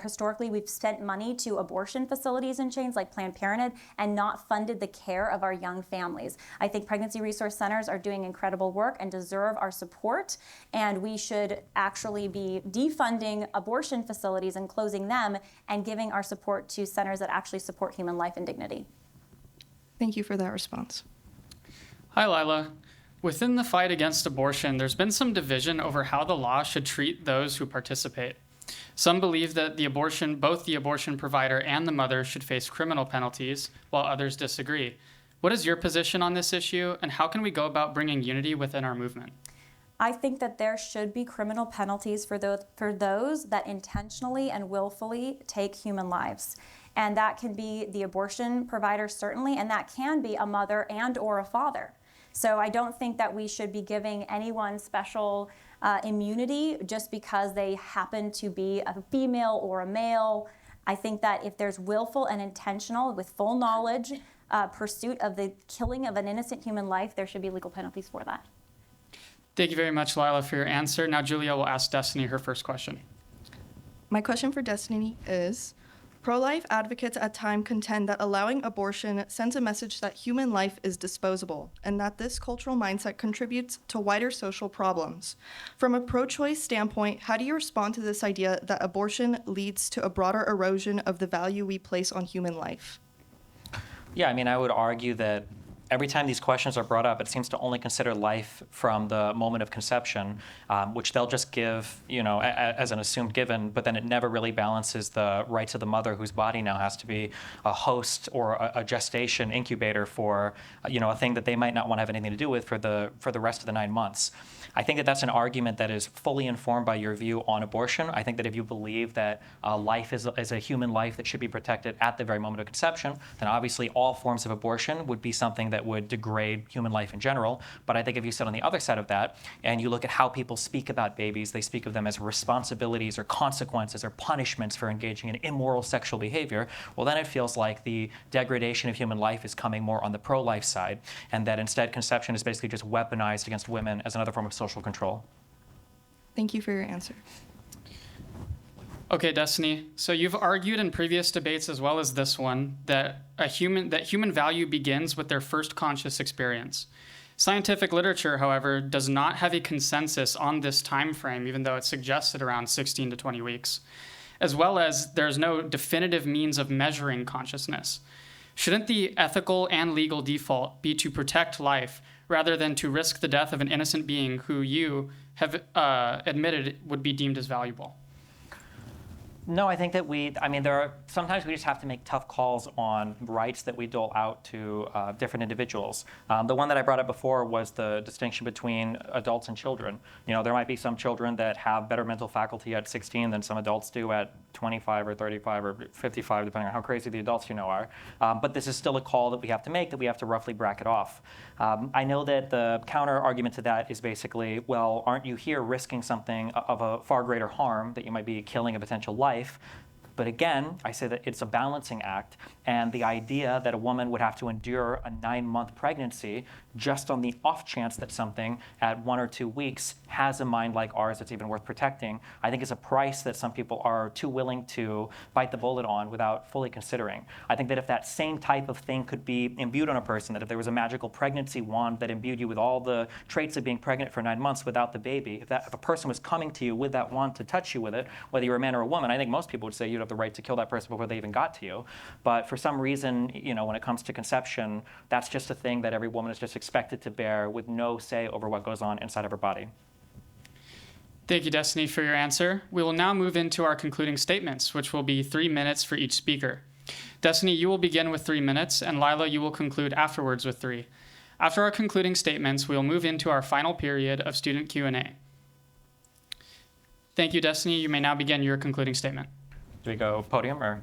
historically, we've spent money to abortion facilities in chains like Planned Parenthood and not funded the care of our young families. I think pregnancy resource centers are doing incredible work and deserve our support, and we should actually be defunding abortion facilities and closing them and giving our support to centers that actually support human life and dignity. Thank you for that response. Hi, Lila. Within the fight against abortion, there's been some division over how the law should treat those who participate. Some believe that both the abortion provider and the mother should face criminal penalties, while others disagree. What is your position on this issue, and how can we go about bringing unity within our movement? I think that there should be criminal penalties for those that intentionally and willfully take human lives. And that can be the abortion provider, certainly, and that can be a mother and or a father. So I don't think that we should be giving anyone special immunity just because they happen to be a female or a male. I think that if there's willful and intentional, with full knowledge, pursuit of the killing of an innocent human life, there should be legal penalties for that. Thank you very much, Lila, for your answer. Now Julia will ask Destiny her first question. My question for Destiny is, pro-life advocates at times contend that allowing abortion sends a message that human life is disposable, and that this cultural mindset contributes to wider social problems. From a pro-choice standpoint, how do you respond to this idea that abortion leads to a broader erosion of the value we place on human life? Yeah, I would argue that every time these questions are brought up, it seems to only consider life from the moment of conception, which they'll just give, as an assumed given, but then it never really balances the rights of the mother, whose body now has to be a host or a gestation incubator for, a thing that they might not want to have anything to do with for the rest of the 9 months. I think that that's an argument that is fully informed by your view on abortion. I think that if you believe that life is a human life that should be protected at the very moment of conception, then obviously all forms of abortion would be something that would degrade human life in general. But I think if you sit on the other side of that and you look at how people speak about babies, they speak of them as responsibilities or consequences or punishments for engaging in immoral sexual behavior, well, then it feels like the degradation of human life is coming more on the pro-life side, and that instead conception is basically just weaponized against women as another form of social control. Thank you for your answer. Okay, Destiny. So you've argued in previous debates as well as this one that human value begins with their first conscious experience. Scientific literature, however, does not have a consensus on this time frame, even though it's suggested around 16 to 20 weeks, as well as there's no definitive means of measuring consciousness. Shouldn't the ethical and legal default be to protect life rather than to risk the death of an innocent being who you have admitted would be deemed as valuable? No, I think that sometimes we just have to make tough calls on rights that we dole out to different individuals. The one that I brought up before was the distinction between adults and children. There might be some children that have better mental faculty at 16 than some adults do at 25 or 35 or 55, depending on how crazy the adults are. But this is still a call that we have to make, that we have to roughly bracket off. I know that the counter argument to that is basically, well, aren't you here risking something of a far greater harm, that you might be killing a potential life? But again, I say that it's a balancing act, and the idea that a woman would have to endure a 9-month pregnancy just on the off chance that something at 1 or 2 weeks has a mind like ours that's even worth protecting, I think is a price that some people are too willing to bite the bullet on without fully considering. I think that if that same type of thing could be imbued on a person, that if there was a magical pregnancy wand that imbued you with all the traits of being pregnant for 9 months without the baby, if a person was coming to you with that wand to touch you with it, whether you're a man or a woman, I think most people would say you'd have the right to kill that person before they even got to you. But for some reason, when it comes to conception, that's just a thing that every woman is just expected to bear with no say over what goes on inside of her body. Thank you, Destiny, for your answer. We will now move into our concluding statements, which will be 3 minutes for each speaker. Destiny, you will begin with 3 minutes, and Lila, you will conclude afterwards with 3. After our concluding statements, we will move into our final period of student Q&A. Thank you, Destiny. You may now begin your concluding statement. Do we go podium or?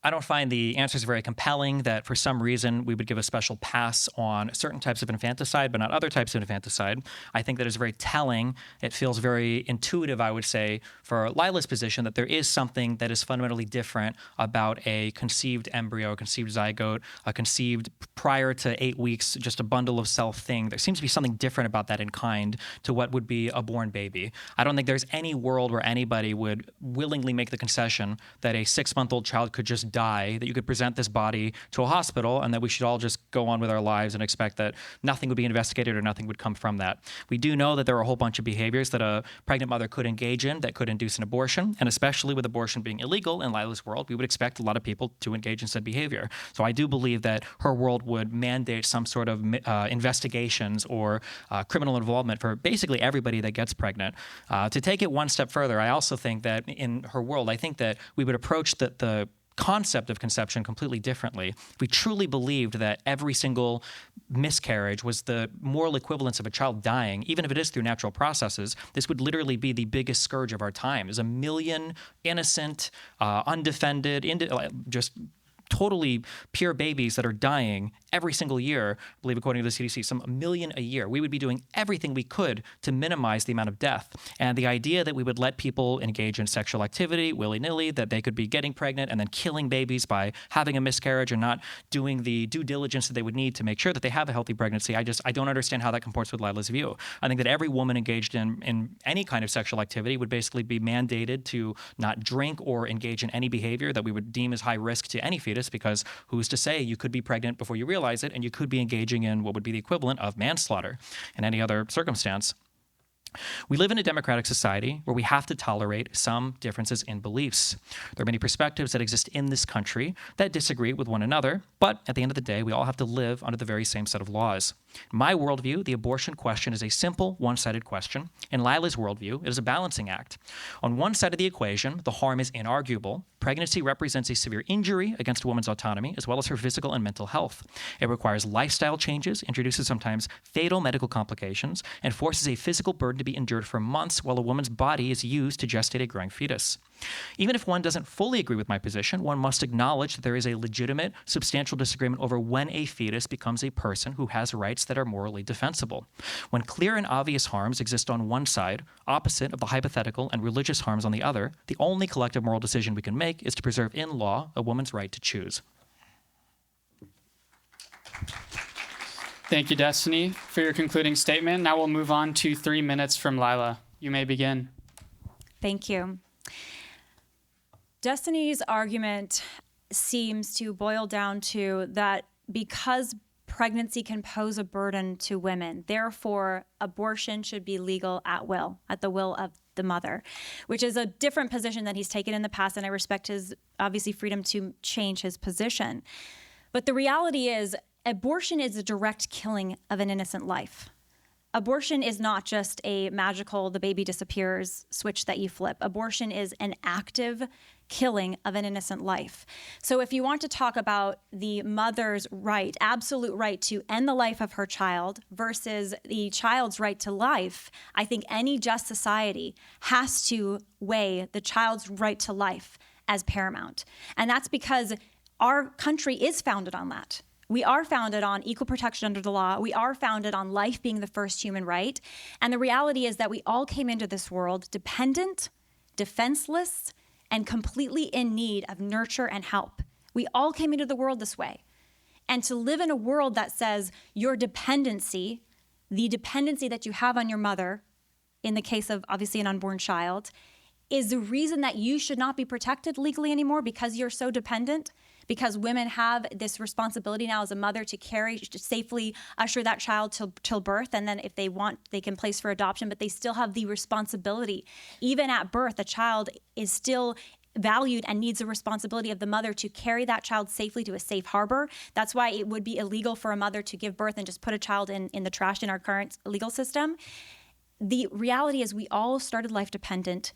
I don't find the answers very compelling that for some reason we would give a special pass on certain types of infanticide, but not other types of infanticide. I think that is very telling. It feels very intuitive, I would say, for Lila's position that there is something that is fundamentally different about a conceived embryo, a conceived zygote, a conceived prior to 8 weeks, just a bundle of cell thing. There seems to be something different about that in kind to what would be a born baby. I don't think there's any world where anybody would willingly make the concession that a 6-month-old child could just die, that you could present this body to a hospital and that we should all just go on with our lives and expect that nothing would be investigated or nothing would come from that. We do know that there are a whole bunch of behaviors that a pregnant mother could engage in that could induce an abortion, and especially with abortion being illegal in Lila's world, we would expect a lot of people to engage in said behavior. So I do believe that her world would mandate some sort of investigations or criminal involvement for basically everybody that gets pregnant. To take it one step further, I also think that in her world, I think that we would approach the concept of conception completely differently. If we truly believed that every single miscarriage was the moral equivalence of a child dying, even if it is through natural processes, this would literally be the biggest scourge of our time. There's a million innocent, undefended, just totally pure babies that are dying every single year. I believe, according to the CDC, some 1 million a year. We would be doing everything we could to minimize the amount of death. And the idea that we would let people engage in sexual activity willy-nilly, that they could be getting pregnant and then killing babies by having a miscarriage and not doing the due diligence that they would need to make sure that they have a healthy pregnancy, I don't understand how that comports with Lila's view. I think that every woman engaged in any kind of sexual activity would basically be mandated to not drink or engage in any behavior that we would deem as high risk to any fetus, because who's to say you could be pregnant before you realize it, and you could be engaging in what would be the equivalent of manslaughter in any other circumstance. We live in a democratic society where we have to tolerate some differences in beliefs. There are many perspectives that exist in this country that disagree with one another, but at the end of the day, we all have to live under the very same set of laws. In my worldview, the abortion question is a simple, one-sided question. In Lila's worldview, it is a balancing act. On one side of the equation, the harm is inarguable. Pregnancy represents a severe injury against a woman's autonomy, as well as her physical and mental health. It requires lifestyle changes, introduces sometimes fatal medical complications, and forces a physical burden to be endured for months while a woman's body is used to gestate a growing fetus. Even if one doesn't fully agree with my position, one must acknowledge that there is a legitimate, substantial disagreement over when a fetus becomes a person who has rights that are morally defensible. When clear and obvious harms exist on one side, opposite of the hypothetical and religious harms on the other, the only collective moral decision we can make is to preserve in law a woman's right to choose. Thank you, Destiny, for your concluding statement. Now we'll move on to 3 minutes from Lila. You may begin. Thank you. Destiny's argument seems to boil down to that because pregnancy can pose a burden to women, therefore abortion should be legal at will, at the will of the mother, which is a different position that he's taken in the past, and I respect his, obviously, freedom to change his position. But the reality is, abortion is a direct killing of an innocent life. Abortion is not just a magical, the baby disappears switch that you flip. Abortion is an active killing of an innocent life. So if you want to talk about the mother's right, absolute right to end the life of her child versus the child's right to life, I think any just society has to weigh the child's right to life as paramount. And that's because our country is founded on that. We are founded on equal protection under the law. We are founded on life being the first human right. And the reality is that we all came into this world dependent, defenseless, and completely in need of nurture and help. We all came into the world this way. And to live in a world that says your dependency, the dependency that you have on your mother, in the case of obviously an unborn child, is the reason that you should not be protected legally anymore because you're so dependent, because women have this responsibility now as a mother to carry, to safely usher that child till birth. And then if they want, they can place for adoption, but they still have the responsibility. Even at birth, a child is still valued and needs the responsibility of the mother to carry that child safely to a safe harbor. That's why it would be illegal for a mother to give birth and just put a child in the trash in our current legal system. The reality is we all started life dependent.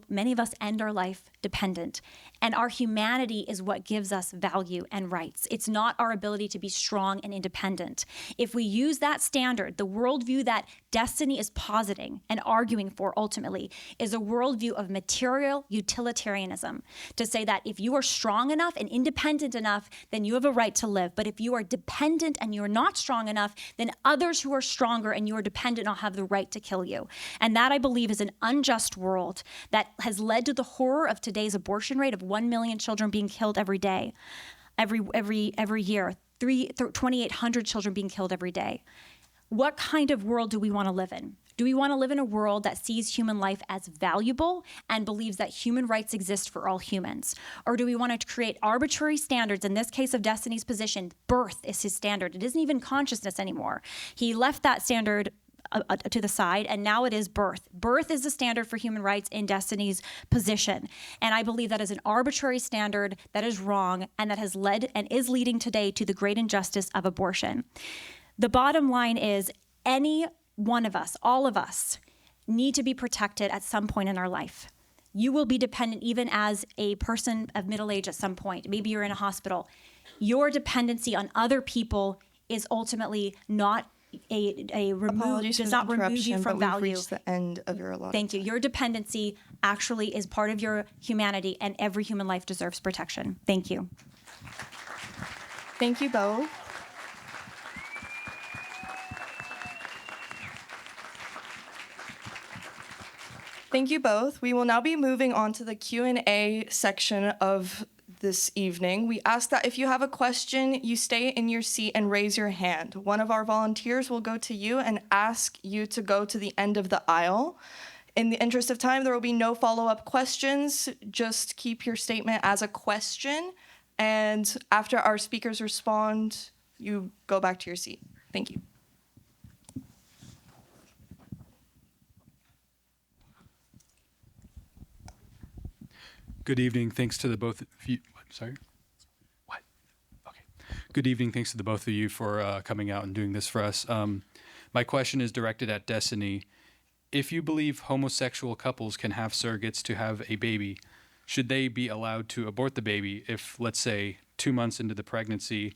Many of us end our life dependent. And our humanity is what gives us value and rights. It's not our ability to be strong and independent. If we use that standard, the worldview that Destiny is positing and arguing for ultimately is a worldview of material utilitarianism, to say that if you are strong enough and independent enough, then you have a right to live. But if you are dependent and you are not strong enough, then others who are stronger and you are dependent will have the right to kill you. And that, I believe, is an unjust world that has led to the horror of today's abortion rate of 1 million children being killed every day, every year, 2,800 children being killed every day. What kind of world do we want to live in? Do we want to live in a world that sees human life as valuable and believes that human rights exist for all humans? Or do we want to create arbitrary standards? In this case of Destiny's position, birth is his standard. It isn't even consciousness anymore. He left that standard to the side, and now it is birth. Birth is the standard for human rights in Destiny's position. And I believe that is an arbitrary standard that is wrong and that has led and is leading today to the great injustice of abortion. The bottom line is any one of us, all of us, need to be protected at some point in our life. You will be dependent even as a person of middle age at some point. Maybe you're in a hospital. Your dependency on other people is ultimately not does not remove you from value. We've reached the end of your allotted. Thank you. Your dependency actually is part of your humanity, and every human life deserves protection. Thank you. Thank you, Bo. Thank you both. We will now be moving on to the Q&A section of this evening. We ask that if you have a question, you stay in your seat and raise your hand. One of our volunteers will go to you and ask you to go to the end of the aisle. In the interest of time, there will be no follow-up questions. Just keep your statement as a question. And after our speakers respond, you go back to your seat. Thank you. Good evening. Thanks to the both of you. Sorry? What? Okay. Good evening. Thanks to the both of you for coming out and doing this for us. My question is directed at Destiny. If you believe homosexual couples can have surrogates to have a baby, should they be allowed to abort the baby if, let's say, 2 months into the pregnancy,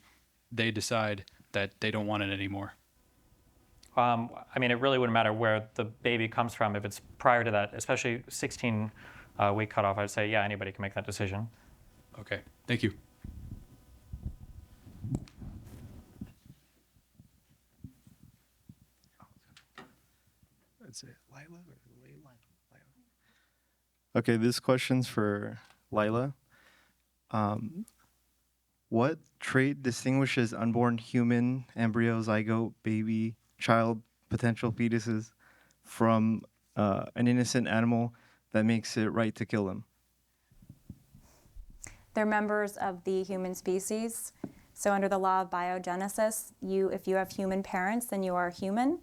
they decide that they don't want it anymore? I mean, it really wouldn't matter where the baby comes from. If it's prior to that, especially 16-week cutoff, I'd say, yeah, anybody can make that decision. Okay, thank you. Is it Lila or Lila? Okay, this question's for Lila. What trait distinguishes unborn human, embryo, zygote, baby, child, potential fetuses from an innocent animal that makes it right to kill them? They're members of the human species. So under the law of biogenesis, if you have human parents, then you are human.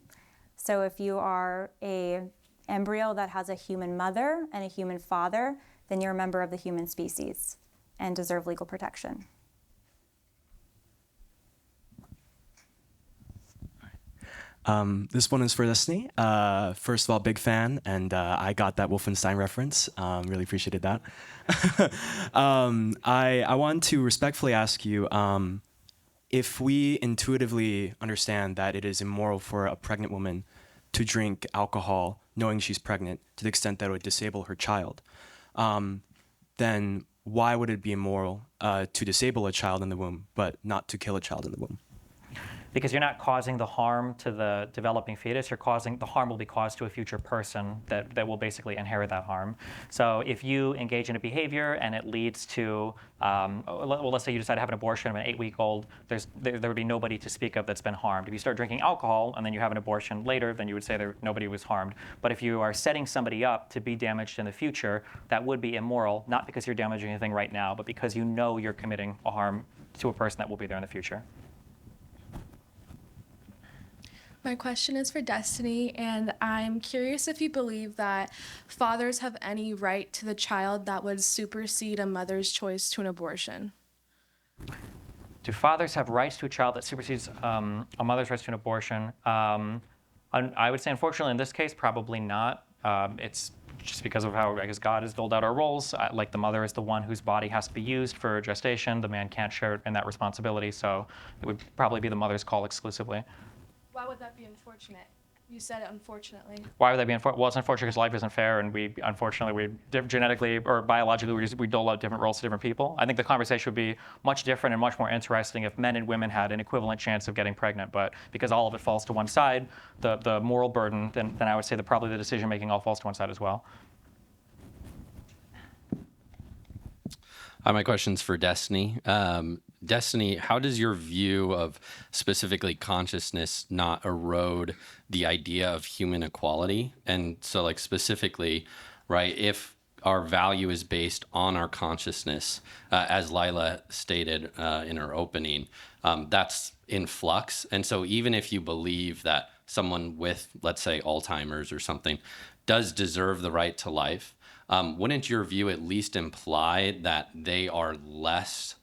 So if you are an embryo that has a human mother and a human father, then you're a member of the human species and deserve legal protection. This one is for Destiny. First of all, big fan, and I got that Wolfenstein reference. Really appreciated that. I want to respectfully ask you, if we intuitively understand that it is immoral for a pregnant woman to drink alcohol knowing she's pregnant to the extent that it would disable her child, then why would it be immoral to disable a child in the womb but not to kill a child in the womb? Because you're not causing the harm to the developing fetus, the harm will be caused to a future person that will basically inherit that harm. So if you engage in a behavior and it leads to, let's say you decide to have an abortion of an 8-week-old, there would be nobody to speak of that's been harmed. If you start drinking alcohol and then you have an abortion later, then you would say nobody was harmed. But if you are setting somebody up to be damaged in the future, that would be immoral, not because you're damaging anything right now, but because you know you're committing a harm to a person that will be there in the future. My question is for Destiny, and I'm curious if you believe that fathers have any right to the child that would supersede a mother's choice to an abortion. Do fathers have rights to a child that supersedes a mother's rights to an abortion? I would say, unfortunately, in this case, probably not. It's just because of how, I guess, God has doled out our roles. Like the mother is the one whose body has to be used for gestation. The man can't share in that responsibility, so it would probably be the mother's call exclusively. Why would that be unfortunate? You said it unfortunately. Why would that be unfortunate? Well, it's unfortunate because life isn't fair, and unfortunately, genetically or biologically, we dole out different roles to different people. I think the conversation would be much different and much more interesting if men and women had an equivalent chance of getting pregnant. But because all of it falls to one side, the moral burden, then I would say that probably the decision-making all falls to one side as well. My question's for Destiny. Destiny, how does your view of specifically consciousness not erode the idea of human equality? And so, like, specifically, right, if our value is based on our consciousness, as Lila stated in her opening, that's in flux. And so even if you believe that someone with, let's say, Alzheimer's or something does deserve the right to life, wouldn't your view at least imply that they are less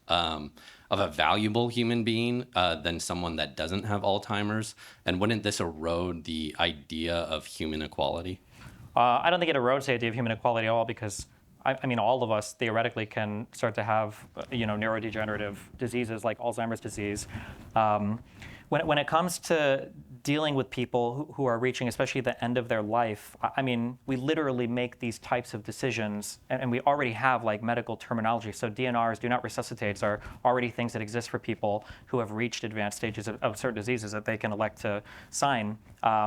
of a valuable human being than someone that doesn't have Alzheimer's? And wouldn't this erode the idea of human equality? I don't think it erodes the idea of human equality at all, because I mean, all of us theoretically can start to have, neurodegenerative diseases like Alzheimer's disease. When it comes to dealing with people who are reaching, especially the end of their life, I mean, we literally make these types of decisions, and we already have like medical terminology. So DNRs, do not resuscitates, are already things that exist for people who have reached advanced stages of certain diseases that they can elect to sign.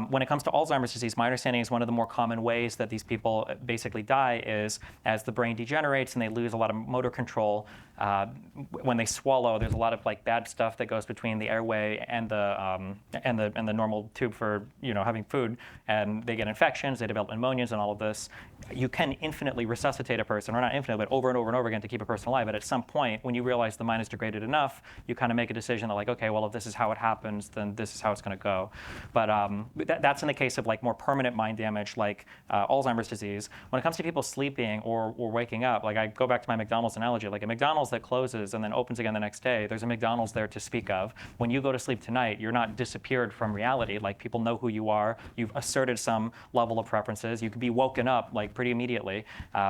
When it comes to Alzheimer's disease, my understanding is one of the more common ways that these people basically die is as the brain degenerates and they lose a lot of motor control. When they swallow, there's a lot of like bad stuff that goes between the airway and the normal tube for having food, and they get infections, they develop pneumonias, and all of this. You can infinitely resuscitate a person, or not infinitely, but over and over and over again to keep a person alive. But at some point, when you realize the mind is degraded enough, you kind of make a decision that like, okay, well, if this is how it happens, then this is how it's going to go. But that's in the case of like more permanent mind damage, like Alzheimer's disease. When it comes to people sleeping or waking up, like I go back to my McDonald's analogy, like a McDonald's that closes and then opens again the next day, there's a McDonald's there to speak of. When you go to sleep tonight, you're not disappeared from reality. Like people know who you are. You've asserted some level of preferences. You could be woken up like pretty immediately.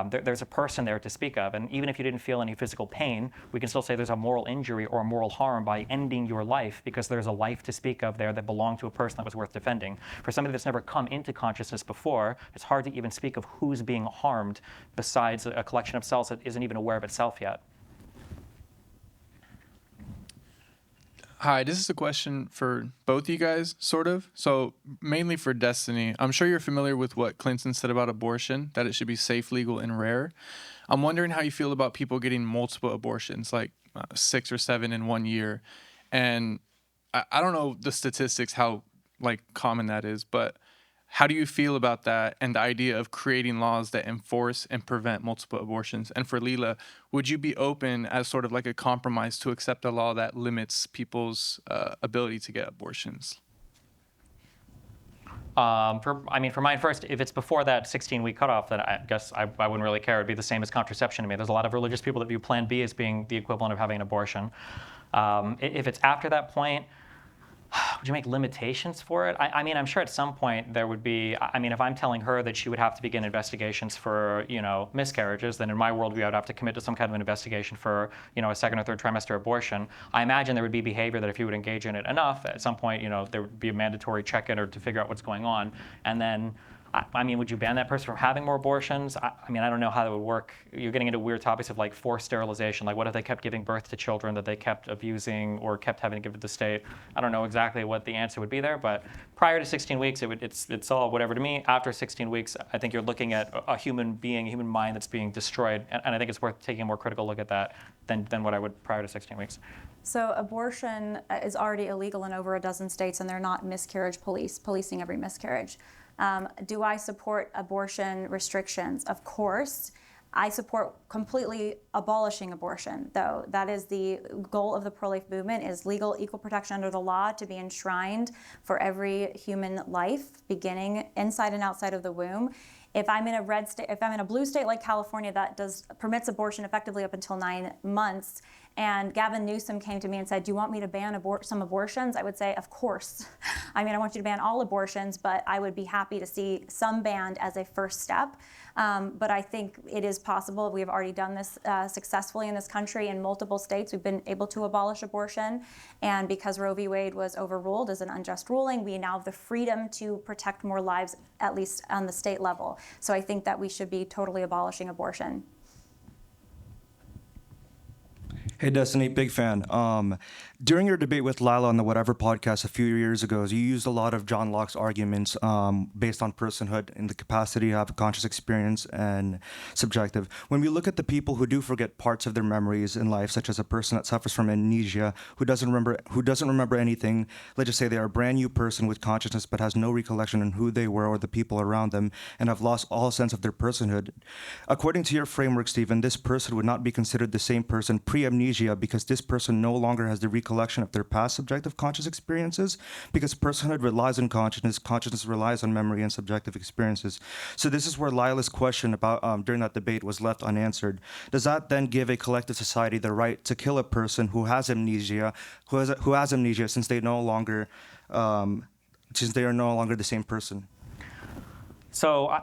There's a person there to speak of. And even if you didn't feel any physical pain, we can still say there's a moral injury or a moral harm by ending your life because there's a life to speak of there that belonged to a person that was worth defending. For somebody that's never come into consciousness before, it's hard to even speak of who's being harmed besides a collection of cells that isn't even aware of itself yet. Hi, this is a question for both of you guys, sort of. So mainly for Destiny. I'm sure you're familiar with what Clinton said about abortion, that it should be safe, legal, and rare. I'm wondering how you feel about people getting multiple abortions, like 6 or 7 in 1 year. And I don't know the statistics, how like common that is, but how do you feel about that and the idea of creating laws that enforce and prevent multiple abortions? And for Lila, would you be open as sort of like a compromise to accept a law that limits people's ability to get abortions? For mine first, if it's before that 16-week cutoff, then I guess I wouldn't really care. It'd be the same as contraception to me. There's a lot of religious people that view Plan B as being the equivalent of having an abortion. If it's after that point, would you make limitations for it? I mean, I'm sure at some point there would be, I mean, if I'm telling her that she would have to begin investigations for, miscarriages, then in my worldview, I would have to commit to some kind of an investigation for, a second or third trimester abortion. I imagine there would be behavior that if you would engage in it enough, at some point, there would be a mandatory check-in or to figure out what's going on. And then, I mean, would you ban that person from having more abortions? I mean, I don't know how that would work. You're getting into weird topics of like forced sterilization. Like, what if they kept giving birth to children that they kept abusing or kept having to give to the state? I don't know exactly what the answer would be there, but prior to 16 weeks, it's all whatever to me. After 16 weeks, I think you're looking at a human being, a human mind that's being destroyed, and I think it's worth taking a more critical look at that than what I would prior to 16 weeks. So abortion is already illegal in over a dozen states, and they're not miscarriage policing every miscarriage. Do I support abortion restrictions? Of course. I support completely abolishing abortion, though. That is the goal of the pro-life movement, is legal equal protection under the law to be enshrined for every human life, beginning inside and outside of the womb. If I'm in a red state, if I'm in a blue state like California that permits abortion effectively up until 9 months, and Gavin Newsom came to me and said, "Do you want me to ban some abortions?" I would say, "Of course." I mean, I want you to ban all abortions, but I would be happy to see some banned as a first step. But I think it is possible. We have already done this successfully in this country. In multiple states, we've been able to abolish abortion. And because Roe v. Wade was overruled as an unjust ruling, we now have the freedom to protect more lives, at least on the state level. So I think that we should be totally abolishing abortion. Hey, Destiny, big fan. During your debate with Lila on the Whatever podcast a few years ago, you used a lot of John Locke's arguments based on personhood and the capacity to have a conscious experience and subjective. When we look at the people who do forget parts of their memories in life, such as a person that suffers from amnesia, who doesn't remember anything, let's just say they are a brand new person with consciousness but has no recollection on who they were or the people around them and have lost all sense of their personhood. According to your framework, Stephen, this person would not be considered the same person pre-amnesia because this person no longer has the recollection of their past subjective conscious experiences, because personhood relies on consciousness, consciousness relies on memory and subjective experiences. So this is where Lila's question about during that debate was left unanswered. Does that then give a collective society the right to kill a person who has amnesia, since they are no longer the same person? So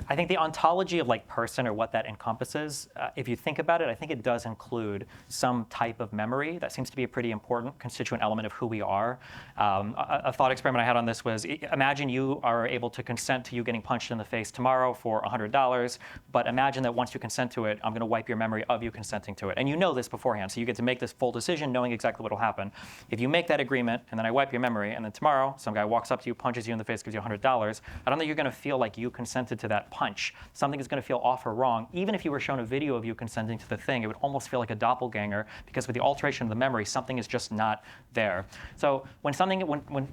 I think the ontology of like person, or what that encompasses, if you think about it, I think it does include some type of memory. That seems to be a pretty important constituent element of who we are. A thought experiment I had on this was, imagine you are able to consent to you getting punched in the face tomorrow for $100, but imagine that once you consent to it, I'm going to wipe your memory of you consenting to it. And you know this beforehand, so you get to make this full decision knowing exactly what will happen. If you make that agreement and then I wipe your memory, and then tomorrow some guy walks up to you, punches you in the face, gives you $100, I don't think you're going to feel like you consented to that punch. Something is going to feel off or wrong. Even if you were shown a video of you consenting to the thing, it would almost feel like a doppelganger, because with the alteration of the memory, something is just not there. So when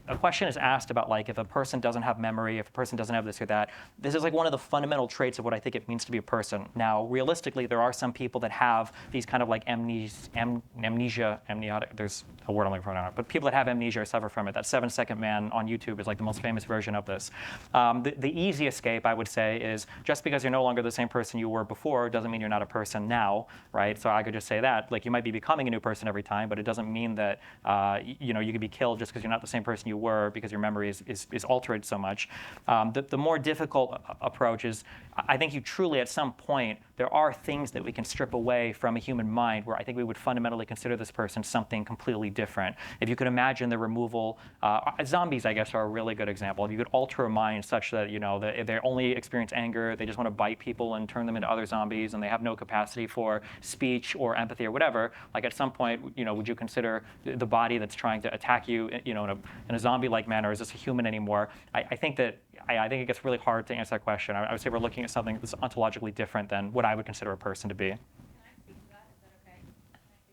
a question is asked about like if a person doesn't have memory, if a person doesn't have this or that, this is like one of the fundamental traits of what I think it means to be a person. Now, realistically, there are some people that have these kind of like amnesia, there's a word I'm looking for now, but people that have amnesia or suffer from it. That 7-second man on YouTube is like the most famous version of this. The easy escape, I would say, is just because you're no longer the same person you were before doesn't mean you're not a person now, right? So I could just say that, like, you might be becoming a new person every time, but it doesn't mean that you could be killed just because you're not the same person you were because your memory is altered so much. The more difficult approach is, I think you truly, at some point, there are things that we can strip away from a human mind where I think we would fundamentally consider this person something completely different. If you could imagine the removal, zombies, I guess, are a really good example. If you could alter a mind such that, they only experience anger, they just want to bite people and turn them into other zombies, and they have no capacity for speech or empathy or whatever, like at some point, would you consider the body that's trying to attack you, in a zombie-like manner, is this a human anymore? I think it gets really hard to answer that question. I would say we're looking at something that's ontologically different than what I would consider a person to be.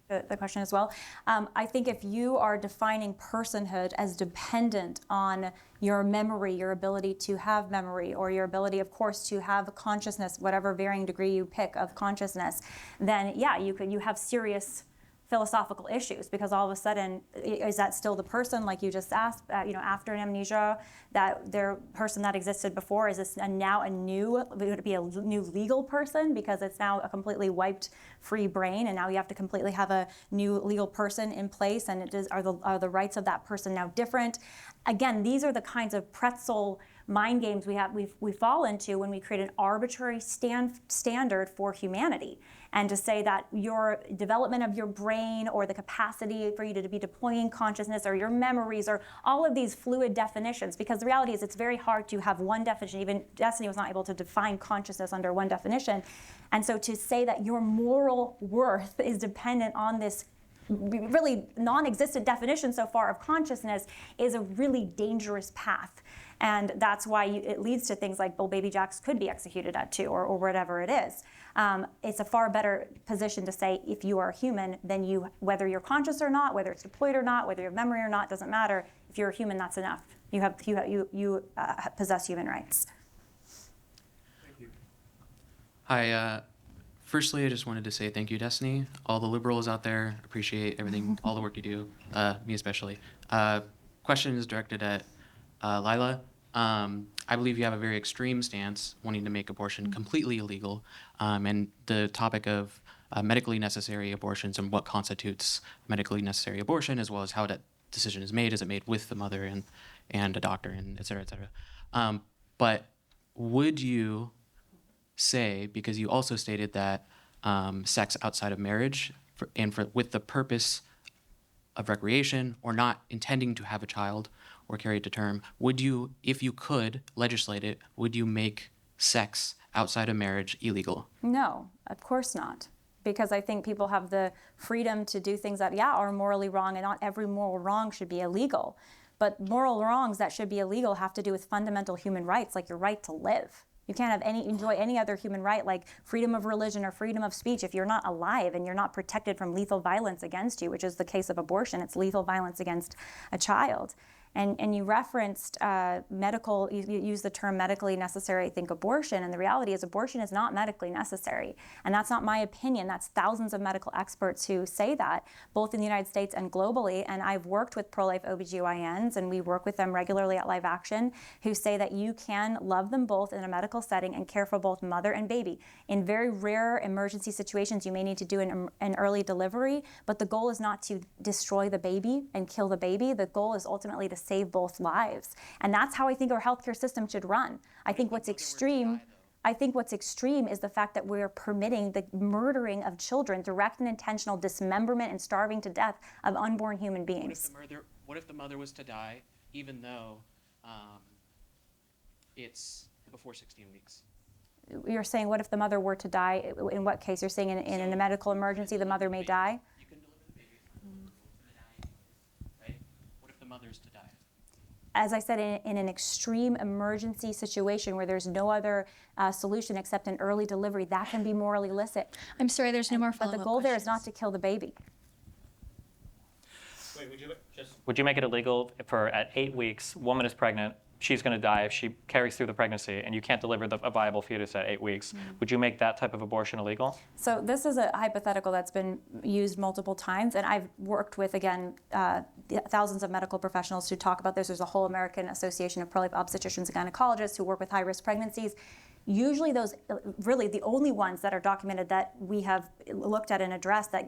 The question as well. I think if you are defining personhood as dependent on your memory, your ability to have memory, or your ability, of course, to have consciousness, whatever varying degree you pick of consciousness, then yeah, you have serious philosophical issues, because all of a sudden, is that still the person, like you just asked, after an amnesia, that their person that existed before, is this now would it be a new legal person because it's now a completely wiped free brain, and now you have to completely have a new legal person in place, and are the rights of that person now different? Again, these are the kinds of pretzel mind games we fall into when we create an arbitrary standard for humanity. And to say that your development of your brain or the capacity for you to be deploying consciousness or your memories or all of these fluid definitions, because the reality is it's very hard to have one definition. Even Destiny was not able to define consciousness under one definition. And so to say that your moral worth is dependent on this really non-existent definition so far of consciousness is a really dangerous path. And that's why it leads to things like, well, baby Jacks could be executed at 2 or whatever it is. It's a far better position to say if you are human, then whether you're conscious or not, whether it's deployed or not, whether you have memory or not, doesn't matter. If you're a human, that's enough. You possess human rights. Thank you. Hi. Firstly, I just wanted to say thank you, Destiny. All the liberals out there, appreciate everything, all the work you do, me especially. Question is directed at Lila. I believe you have a very extreme stance, wanting to make abortion completely illegal, and the topic of medically necessary abortions and what constitutes medically necessary abortion, as well as how that decision is made. Is it made with the mother and a doctor, and et cetera, et cetera. But would you say, because you also stated that sex outside of marriage with the purpose of recreation or not intending to have a child or carry it to term, would you, if you could legislate it, would you make sex outside of marriage illegal? No, of course not. Because I think people have the freedom to do things that, are morally wrong, and not every moral wrong should be illegal. But moral wrongs that should be illegal have to do with fundamental human rights, like your right to live. You can't enjoy any other human right, like freedom of religion or freedom of speech, if you're not alive and you're not protected from lethal violence against you, which is the case of abortion. It's lethal violence against a child. And you referenced medical, you used the term medically necessary, I think, abortion, and the reality is abortion is not medically necessary. And that's not my opinion. That's thousands of medical experts who say that, both in the United States and globally. And I've worked with pro-life OBGYNs, and we work with them regularly at Live Action, who say that you can love them both in a medical setting and care for both mother and baby. In very rare emergency situations, you may need to do an early delivery, but the goal is not to destroy the baby and kill the baby. The goal is ultimately to save both lives. And that's how I think our healthcare system should run. I think what's extreme is the fact that we're permitting the murdering of children, direct and intentional dismemberment and starving to death of unborn human beings. What if the mother was to die, even though it's before 16 weeks? You're saying, what if the mother were to die? In what case? You're saying in a medical emergency, the mother may die? You can deliver the baby from the right? What if the mother's to die? As I said, in an extreme emergency situation where there's no other solution except an early delivery, that can be morally illicit. I'm sorry, there's no more follow-up But the goal there is not to kill the baby. Wait, would you make it illegal for at 8 weeks, woman is pregnant, she's going to die if she carries through the pregnancy, and you can't deliver a viable fetus at 8 weeks? Would you make that type of abortion illegal? So this is a hypothetical that's been used multiple times, and I've worked with, again, thousands of medical professionals to talk about this. There's a whole American Association of Pro-Life Obstetricians and Gynecologists who work with high-risk pregnancies. Usually those, really the only ones that are documented that we have looked at and addressed that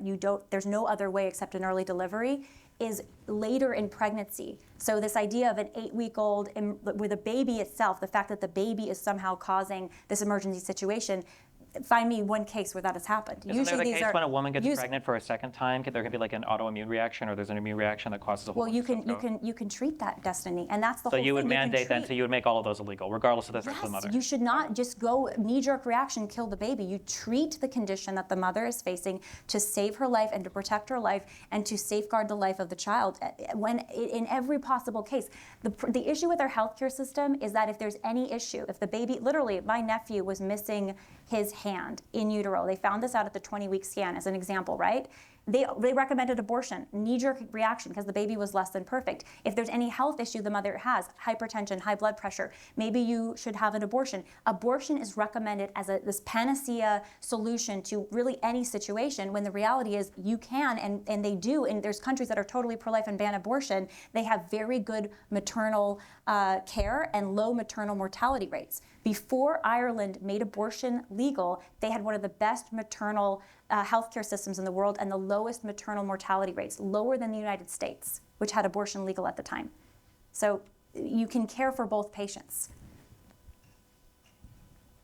there's no other way except an early delivery, is later in pregnancy. So this idea of an 8-week-old with a baby itself, the fact that the baby is somehow causing this emergency situation, find me one case where that has happened. Isn't there the case when a woman gets pregnant for a second time, there can be like an autoimmune reaction, or there's an immune reaction that causes a whole? Well, you can treat that, Destiny, and that's the whole thing. So you would mandate then, so you would make all of those illegal, regardless of the sex of the mother. You should not just go knee-jerk reaction, kill the baby. You treat the condition that the mother is facing to save her life and to protect her life and to safeguard the life of the child. When in every possible case, the issue with our healthcare system is that if there's any issue, if the baby, literally, my nephew was missing his hand in utero. They found this out at the 20-week scan as an example, right? They recommended abortion, knee-jerk reaction because the baby was less than perfect. If there's any health issue the mother has, hypertension, high blood pressure, maybe you should have an abortion. Abortion is recommended as this panacea solution to really any situation, when the reality is you can, and they do, and there's countries that are totally pro-life and ban abortion. They have very good maternal care and low maternal mortality rates. Before Ireland made abortion legal, they had one of the best maternal healthcare systems in the world and the lowest maternal mortality rates, lower than the United States, which had abortion legal at the time. So you can care for both patients.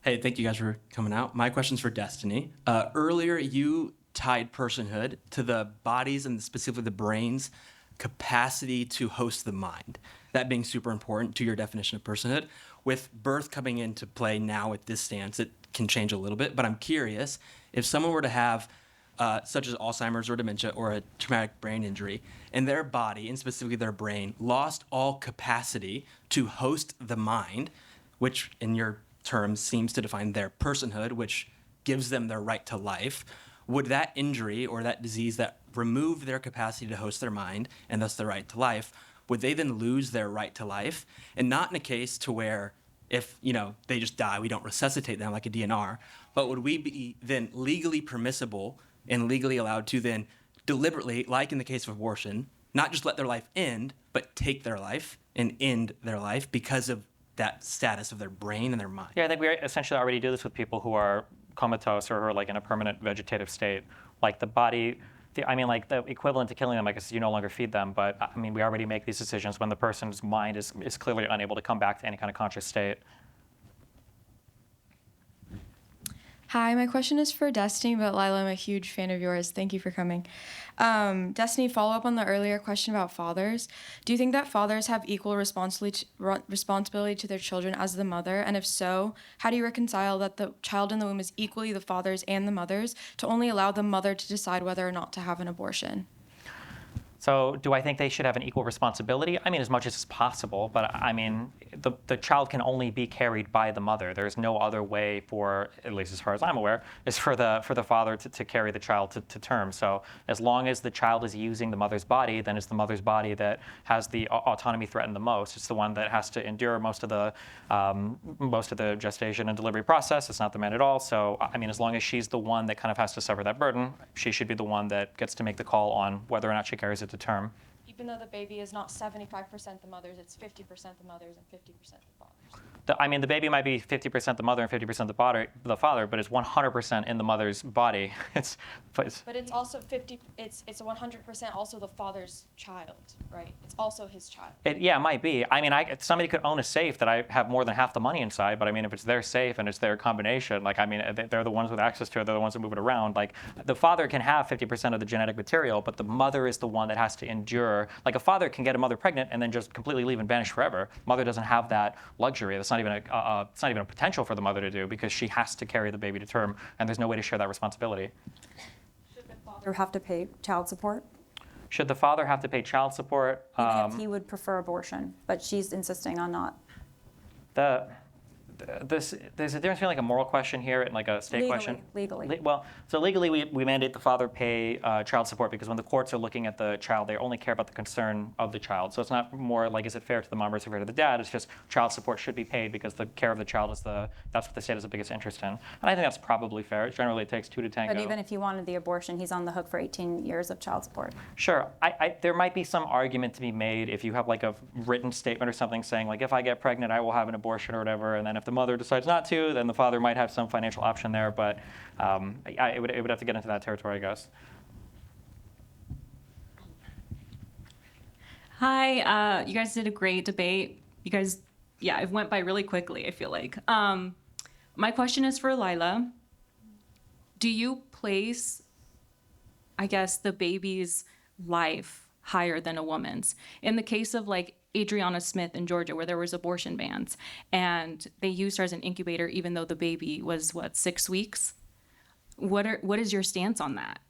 Hey, thank you guys for coming out. My question's for Destiny. Earlier, you tied personhood to the body's and specifically the brain's capacity to host the mind. That being super important to your definition of personhood. With birth coming into play now at this stance, it can change a little bit, but I'm curious, if someone were to have such as Alzheimer's or dementia or a traumatic brain injury, and their body, and specifically their brain, lost all capacity to host the mind, which in your terms seems to define their personhood, which gives them their right to life, would that injury or that disease that removed their capacity to host their mind and thus their right to life, would they then lose their right to life? And not in a case to where if, they just die, we don't resuscitate them like a DNR, but would we be then legally permissible and legally allowed to then deliberately, like in the case of abortion, not just let their life end, but take their life and end their life because of that status of their brain and their mind? Yeah, I think we essentially already do this with people who are comatose or who are like in a permanent vegetative state. Like the body, like the equivalent to killing them, I guess you no longer feed them, but we already make these decisions when the person's mind is clearly unable to come back to any kind of conscious state. Hi, my question is for Destiny, but Lila, I'm a huge fan of yours. Thank you for coming. Destiny, follow up on the earlier question about fathers. Do you think that fathers have equal responsibility to their children as the mother? And if so, how do you reconcile that the child in the womb is equally the father's and the mother's to only allow the mother to decide whether or not to have an abortion? So do I think they should have an equal responsibility? As much as is possible, but the child can only be carried by the mother. There's no other way for, at least as far as I'm aware, is for the father to carry the child to term. So as long as the child is using the mother's body, then it's the mother's body that has the autonomy threatened the most. It's the one that has to endure most of the gestation and delivery process. It's not the man at all. So as long as she's the one that kind of has to suffer that burden, she should be the one that gets to make the call on whether or not she carries it to term. Even though the baby is not 75% the mother's, it's 50% the mother's and 50% the father's. The baby might be 50% the mother and 50% the father, but it's 100% in the mother's body. But it's also 50. It's 100% also the father's child, right? It's also his child. It might be. Somebody could own a safe that I have more than half the money inside, but if it's their safe and it's their combination, they're the ones with access to it. They're the ones that move it around. The father can have 50% of the genetic material, but the mother is the one that has to endure. A father can get a mother pregnant and then just completely leave and vanish forever. Mother doesn't have that luxury. That's not even a potential for the mother to do because she has to carry the baby to term, and there's no way to share that responsibility. Should the father have to pay child support? Should the father have to pay child support? Even if he would prefer abortion, but she's insisting on not. There's a difference between a moral question here and a state question. Legally. So legally we mandate the father pay child support because when the courts are looking at the child, they only care about the concern of the child. So it's not more is it fair to the mom or is it fair to the dad? It's just child support should be paid because the care of the child that's what the state has the biggest interest in. And I think that's probably fair. Generally, it takes two to tango. But even if he wanted the abortion, he's on the hook for 18 years of child support. Sure. There might be some argument to be made if you have a written statement or something saying if I get pregnant, I will have an abortion or whatever, and then if the mother decides not to, then the father might have some financial option there, but it would have to get into that territory, I guess. Hi, you guys did a great debate. You guys, it went by really quickly, I feel like. My question is for Lila. Do you place, the baby's life higher than a woman's? In the case of Adriana Smith in Georgia, where there was abortion bans, and they used her as an incubator, even though the baby was 6 weeks. What is your stance on that?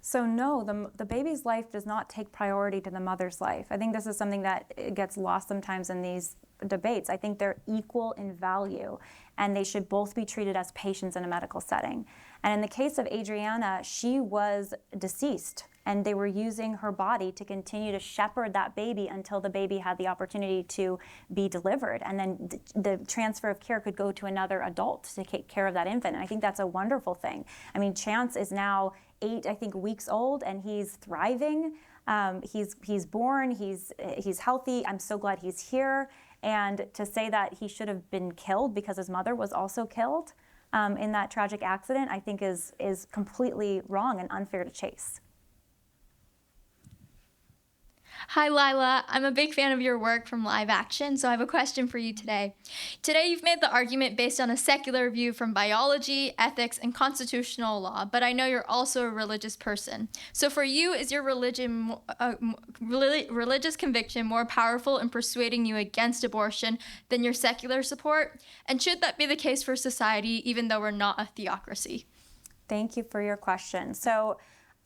So no, the baby's life does not take priority to the mother's life. I think this is something that gets lost sometimes in these debates. I think they're equal in value, and they should both be treated as patients in a medical setting. And in the case of Adriana, she was deceased, and they were using her body to continue to shepherd that baby until the baby had the opportunity to be delivered. And then the transfer of care could go to another adult to take care of that infant. And I think that's a wonderful thing. I mean, Chance is now 8, I think, weeks old, and he's thriving. He's born, he's healthy. I'm so glad he's here. And to say that he should have been killed because his mother was also killed in that tragic accident, I think is completely wrong and unfair to Chase. Hi, Lila. I'm a big fan of your work from Live Action, so I have a question for you today. Today, you've made the argument based on a secular view from biology, ethics, and constitutional law, but I know you're also a religious person. So for you, is your religious conviction more powerful in persuading you against abortion than your secular support? And should that be the case for society, even though we're not a theocracy? Thank you for your question. So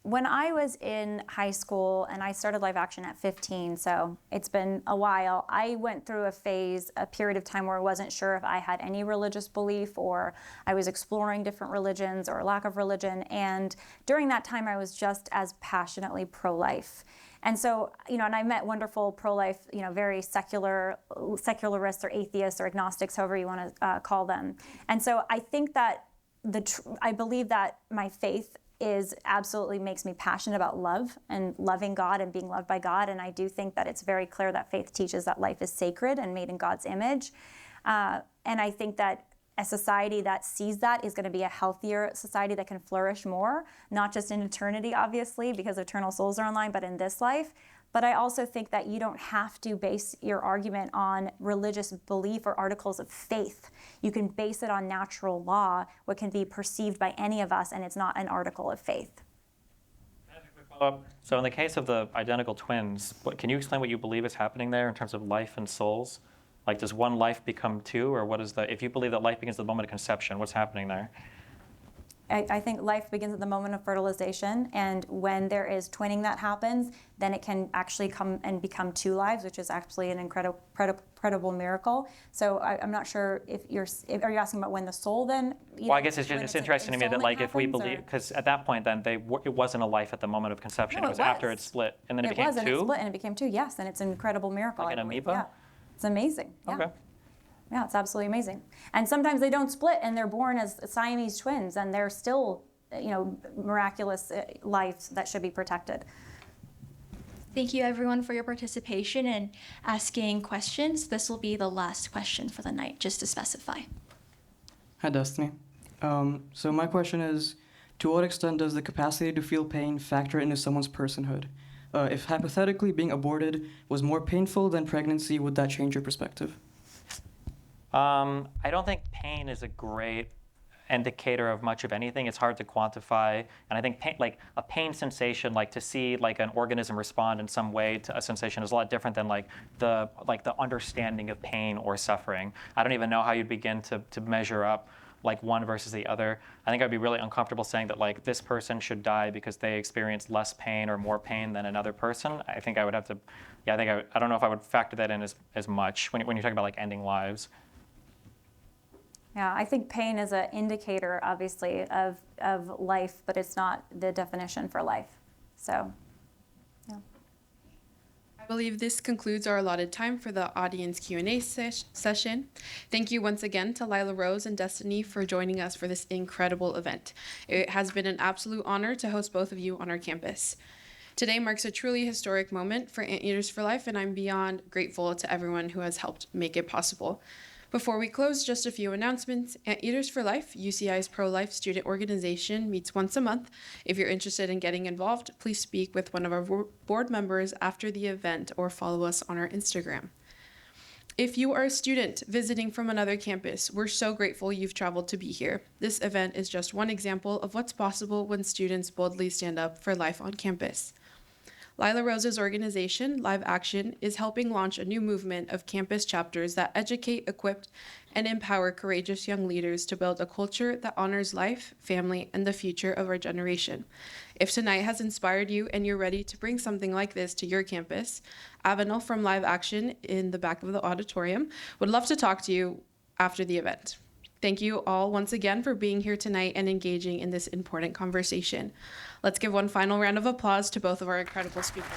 when I was in high school, and I started Live Action at 15, so it's been a while, I went through a period of time where I wasn't sure if I had any religious belief, or I was exploring different religions or lack of religion. And during that time, I was just as passionately pro-life. And so, and I met wonderful pro-life, very secularists or atheists or agnostics, however you want to call them. And so I think that I believe that my faith absolutely makes me passionate about love and loving God and being loved by God. And I do think that it's very clear that faith teaches that life is sacred and made in God's image. And I think that a society that sees that is going to be a healthier society that can flourish more, not just in eternity, obviously, because eternal souls are online, but in this life. But I also think that you don't have to base your argument on religious belief or articles of faith. You can base it on natural law, what can be perceived by any of us, and it's not an article of faith. So in the case of the identical twins, can you explain what you believe is happening there in terms of life and souls? Like, does one life become two, or if you believe that life begins at the moment of conception, what's happening there? I think life begins at the moment of fertilization, and when there is twinning that happens, then it can actually come and become two lives, which is actually an incredible miracle. So I'm not sure are you asking about when the soul then? Well, I guess it's interesting to me that, like, if we believe, because at that point then it wasn't a life at the moment of conception. No, it was after it split, and then it became two. And it split and it became two. Yes, and it's an incredible miracle. Like an amoeba. Yeah, it's amazing. Yeah. Okay. Yeah, it's absolutely amazing. And sometimes they don't split and they're born as Siamese twins, and they're still, miraculous lives that should be protected. Thank you, everyone, for your participation and asking questions. This will be the last question for the night, just to specify. Hi, Destiny. So my question is, to what extent does the capacity to feel pain factor into someone's personhood? If hypothetically being aborted was more painful than pregnancy, would that change your perspective? I don't think pain is a great indicator of much of anything. It's hard to quantify, and I think a pain sensation, like to see like an organism respond in some way to a sensation, is a lot different than the understanding of pain or suffering. I don't even know how you'd begin to measure up like one versus the other. I think I'd be really uncomfortable saying that like this person should die because they experienced less pain or more pain than another person. I think I would have to, I don't know if I would factor that in as much when you're talking about like ending lives. Yeah, I think pain is an indicator, obviously, of life, but it's not the definition for life. So, yeah. I believe this concludes our allotted time for the audience Q&A session. Thank you once again to Lila Rose and Destiny for joining us for this incredible event. It has been an absolute honor to host both of you on our campus. Today marks a truly historic moment for Anteaters for Life, and I'm beyond grateful to everyone who has helped make it possible. Before we close, just a few announcements. Anteaters for Life, UCI's pro-life student organization, meets once a month. If you're interested in getting involved, please speak with one of our board members after the event or follow us on our Instagram. If you are a student visiting from another campus, we're so grateful you've traveled to be here. This event is just one example of what's possible when students boldly stand up for life on campus. Lila Rose's organization, Live Action, is helping launch a new movement of campus chapters that educate, equip, and empower courageous young leaders to build a culture that honors life, family, and the future of our generation. If tonight has inspired you and you're ready to bring something like this to your campus, Avenel from Live Action in the back of the auditorium would love to talk to you after the event. Thank you all once again for being here tonight and engaging in this important conversation. Let's give one final round of applause to both of our incredible speakers.